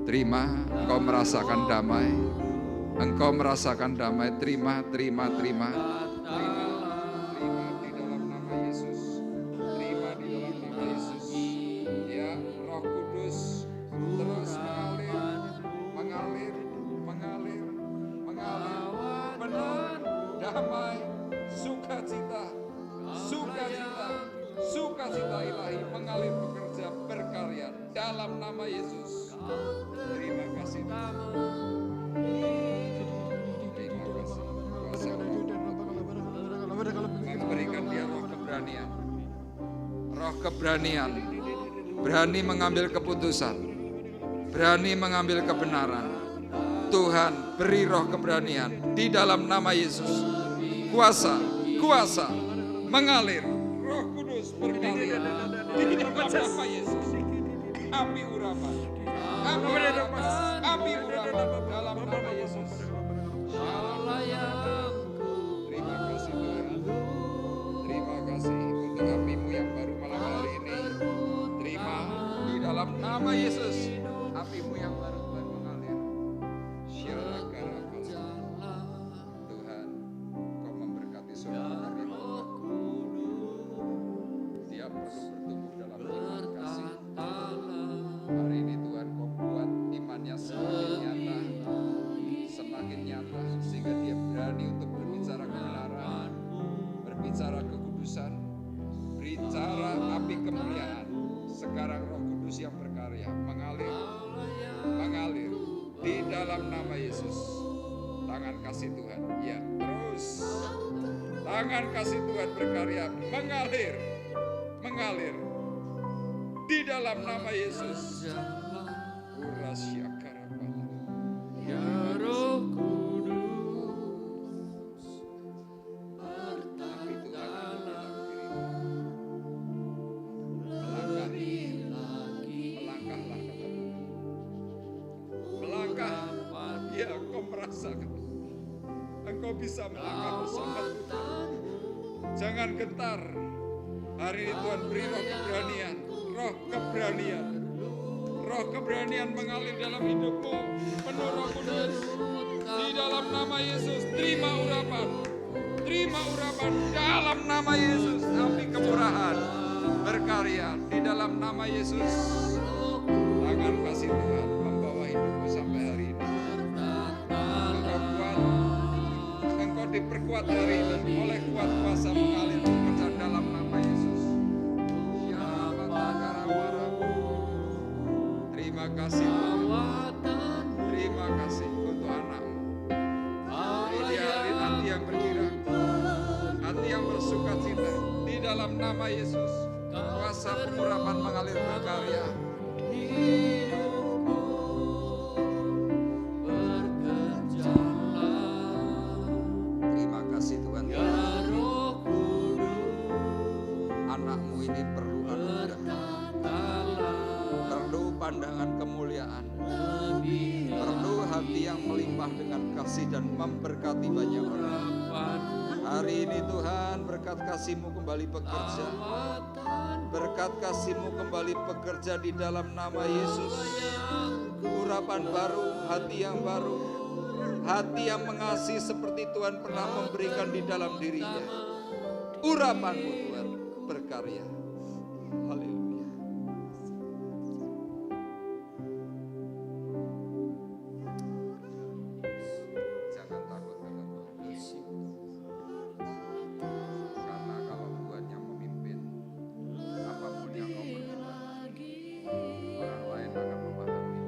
S5: Terima, engkau merasakan damai. Engkau merasakan damai. Terima di dalam nama Yesus. Terima di dalam nama Yesus. Ya, Roh Kudus terus mengalir, penuh damai, sukacita ilahi mengalir, bekerja, berkarya dalam nama Yesus. Terima kasih. Memberikan dia roh keberanian, berani mengambil keputusan, berani mengambil kebenaran. Tuhan beri roh keberanian di dalam nama Yesus. Kuasa mengalir, Roh Kudus berkarya di dalam nama Yesus. Api urapan dalam nama Yesus. Terima kasih Tuhan. Terima kasih untuk api-Mu yang baru malam hari ini. Terima di dalam nama Yesus. Api-Mu yang baru Tuhan mengalir. Tuhan, Kau memberkati saudara kami. Dia perlu bertumbuh dalam iman kasih. Hari ini Tuhan, Kau buat imannya semakin nyata, sehingga dia berani untuk berbicara kebenaran, berbicara kekudusan, berbicara api kemuliaan. Sekarang Roh Kudus yang berkarya mengalir di dalam nama Yesus. Tangan kasih Tuhan, ya, terus tangan kasih Tuhan berkarya mengalir di dalam nama Yesus. Ya Roh Kudus, api Tuhan ada dalam dirimu. Melangkahlah kata Tuhan. Melangkah, ya, engkau merasakan. Engkau bisa melangkah bersama Tuhan. Jangan gentar. Hari ini Tuhan beri roh keberanian mengalir dalam hidupmu. Penuh Roh Kudus. Di dalam nama Yesus, terima urapan dalam nama Yesus. Api kemurahan berkarya di dalam nama Yesus. Tangan kasih Tuhan membawa hidupmu sampai hari ini. Engkau diperkuat hari ini oleh kuat kuasa mengalir bekerja dalam nama Yesus. Terima kasih Tuhan. Terima kasih untuk anak-Mu. Ini hati yang bergirang, hati yang bersukacita di dalam nama Yesus. Kuasa pengurapan mengalir berkarya. Terima kasih Tuhan. Anak-Mu ini perlu anugerah, perlu pandangan kemuliaan, perlu hati yang melimpah dengan kasih dan memberkati banyak orang. Hari ini Tuhan, berkat kasih-Mu kembali bekerja. Berkat kasih-Mu kembali bekerja di dalam nama Yesus. Urapan baru, hati yang baru, hati yang mengasihi seperti Tuhan pernah memberikan di dalam dirinya. Urapan-Mu Tuhan berkarya. Haleluya. Jangan takut karena Tuhan. Karena kalau Tuhan yang memimpin, apapun yang kau berbuat, orang lain akan memahami.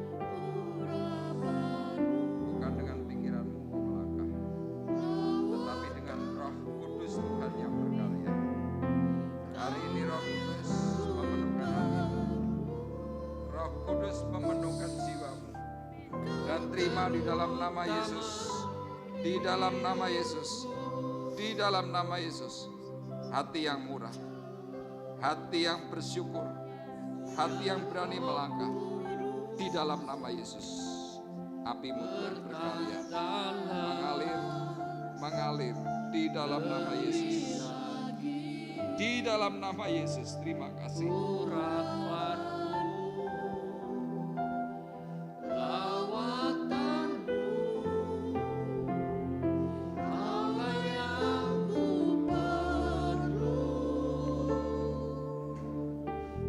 S5: Bukan dengan pikiranmu kau melangkah, tetapi dengan Roh Kudus Tuhan yang berkarya. Hari ini Roh Kudus memenuhkan hatimu, Roh Kudus memenuhkan jiwamu, dan terima di dalam nama Yesus, di dalam nama Yesus, di dalam nama Yesus, hati yang murah, hati yang bersyukur, hati yang berani melangkah, di dalam nama Yesus. Api-Mu Tuhan berkarya, mengalir, mengalir di dalam nama Yesus. Di dalam nama Yesus, terima kasih.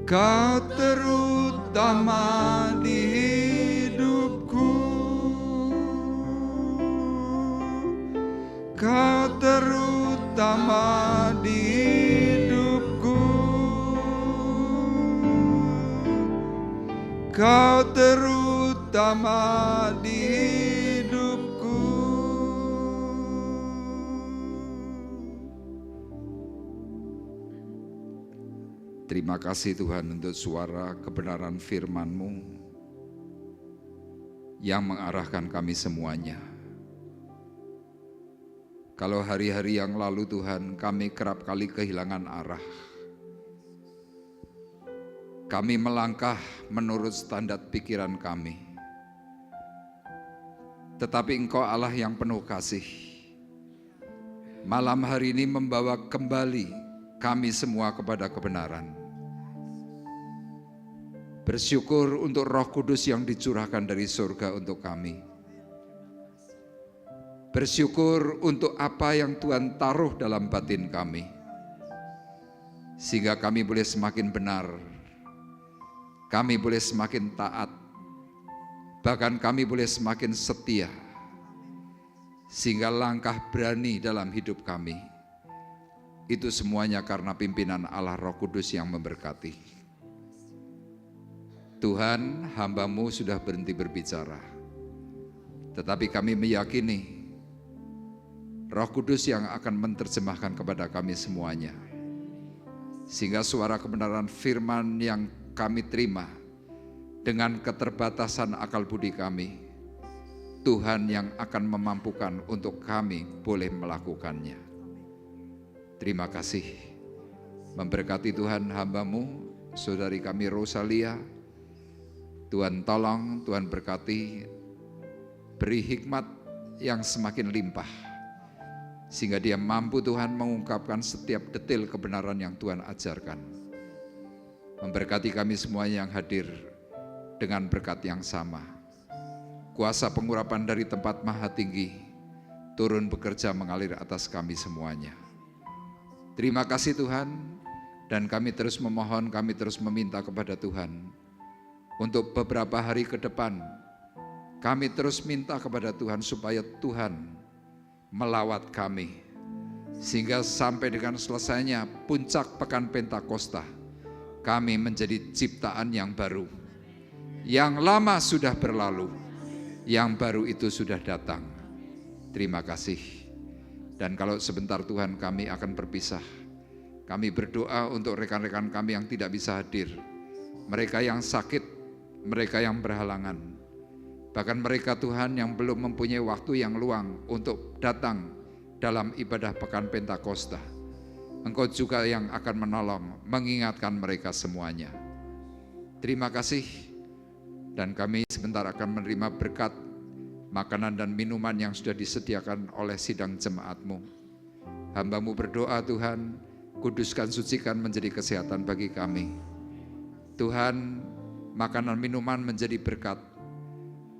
S5: Kau terutama di hidupku, Kau terutama di hidupku, Kau terutama di hidupku. Terima kasih Tuhan untuk suara kebenaran firman-Mu yang mengarahkan kami semuanya. Kalau hari-hari yang lalu Tuhan, kami kerap kali kehilangan arah. Kami melangkah menurut standar pikiran kami. Tetapi Engkau Allah yang penuh kasih, malam hari ini membawa kembali kami semua kepada kebenaran. Bersyukur untuk Roh Kudus yang dicurahkan dari surga untuk kami. Bersyukur untuk apa yang Tuhan taruh dalam batin kami, sehingga kami boleh semakin benar, kami boleh semakin taat, bahkan kami boleh semakin setia, sehingga langkah berani dalam hidup kami. Itu semuanya karena pimpinan Allah Roh Kudus yang memberkati. Tuhan, hamba-Mu sudah berhenti berbicara, tetapi kami meyakini Roh Kudus yang akan menerjemahkan kepada kami semuanya, sehingga suara kebenaran firman yang kami terima dengan keterbatasan akal budi kami, Tuhan yang akan memampukan untuk kami boleh melakukannya. Terima kasih. Memberkati Tuhan hamba-Mu, saudari kami Rosalia. Tuhan tolong, Tuhan berkati, beri hikmat yang semakin limpah, sehingga dia mampu Tuhan mengungkapkan setiap detil kebenaran yang Tuhan ajarkan. Memberkati kami semuanya yang hadir dengan berkat yang sama. Kuasa pengurapan dari tempat maha tinggi turun bekerja mengalir atas kami semuanya. Terima kasih Tuhan, dan kami terus memohon, kami terus meminta kepada Tuhan untuk beberapa hari ke depan. Kami terus minta kepada Tuhan supaya Tuhan melawat kami, sehingga sampai dengan selesainya puncak pekan Pentakosta, kami menjadi ciptaan yang baru. Yang lama sudah berlalu, yang baru itu sudah datang. Terima kasih. Dan kalau sebentar Tuhan kami akan berpisah, kami berdoa untuk rekan-rekan kami yang tidak bisa hadir, mereka yang sakit, mereka yang berhalangan, bahkan mereka Tuhan yang belum mempunyai waktu yang luang untuk datang dalam ibadah pekan Pentakosta. Engkau juga yang akan menolong, mengingatkan mereka semuanya. Terima kasih, dan kami sebentar akan menerima berkat makanan dan minuman yang sudah disediakan oleh sidang jemaat-Mu. Hamba-Mu berdoa Tuhan, kuduskan, sucikan menjadi kesehatan bagi kami. Tuhan, makanan minuman menjadi berkat,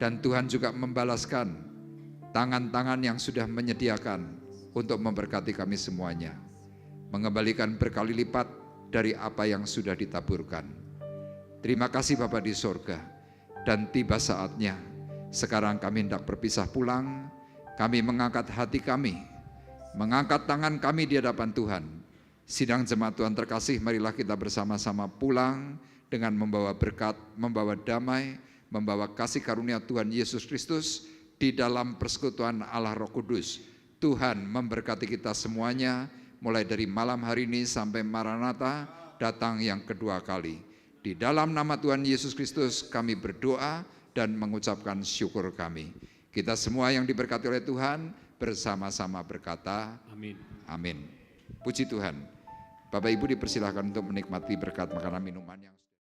S5: dan Tuhan juga membalaskan tangan-tangan yang sudah menyediakan untuk memberkati kami semuanya, mengembalikan berkali lipat dari apa yang sudah ditaburkan. Terima kasih Bapa di sorga, dan tiba saatnya sekarang kami hendak berpisah pulang. Kami mengangkat hati kami, mengangkat tangan kami di hadapan Tuhan. Sidang jemaat Tuhan terkasih, marilah kita bersama-sama pulang dengan membawa berkat, membawa damai, membawa kasih karunia Tuhan Yesus Kristus di dalam persekutuan Allah Roh Kudus. Tuhan memberkati kita semuanya, mulai dari malam hari ini sampai Maranatha datang yang kedua kali. Di dalam nama Tuhan Yesus Kristus kami berdoa dan mengucapkan syukur kami. Kita semua yang diberkati oleh Tuhan bersama-sama berkata,
S1: Amin.
S5: Amin. Puji Tuhan. Bapak Ibu dipersilahkan untuk menikmati berkat makanan minuman yang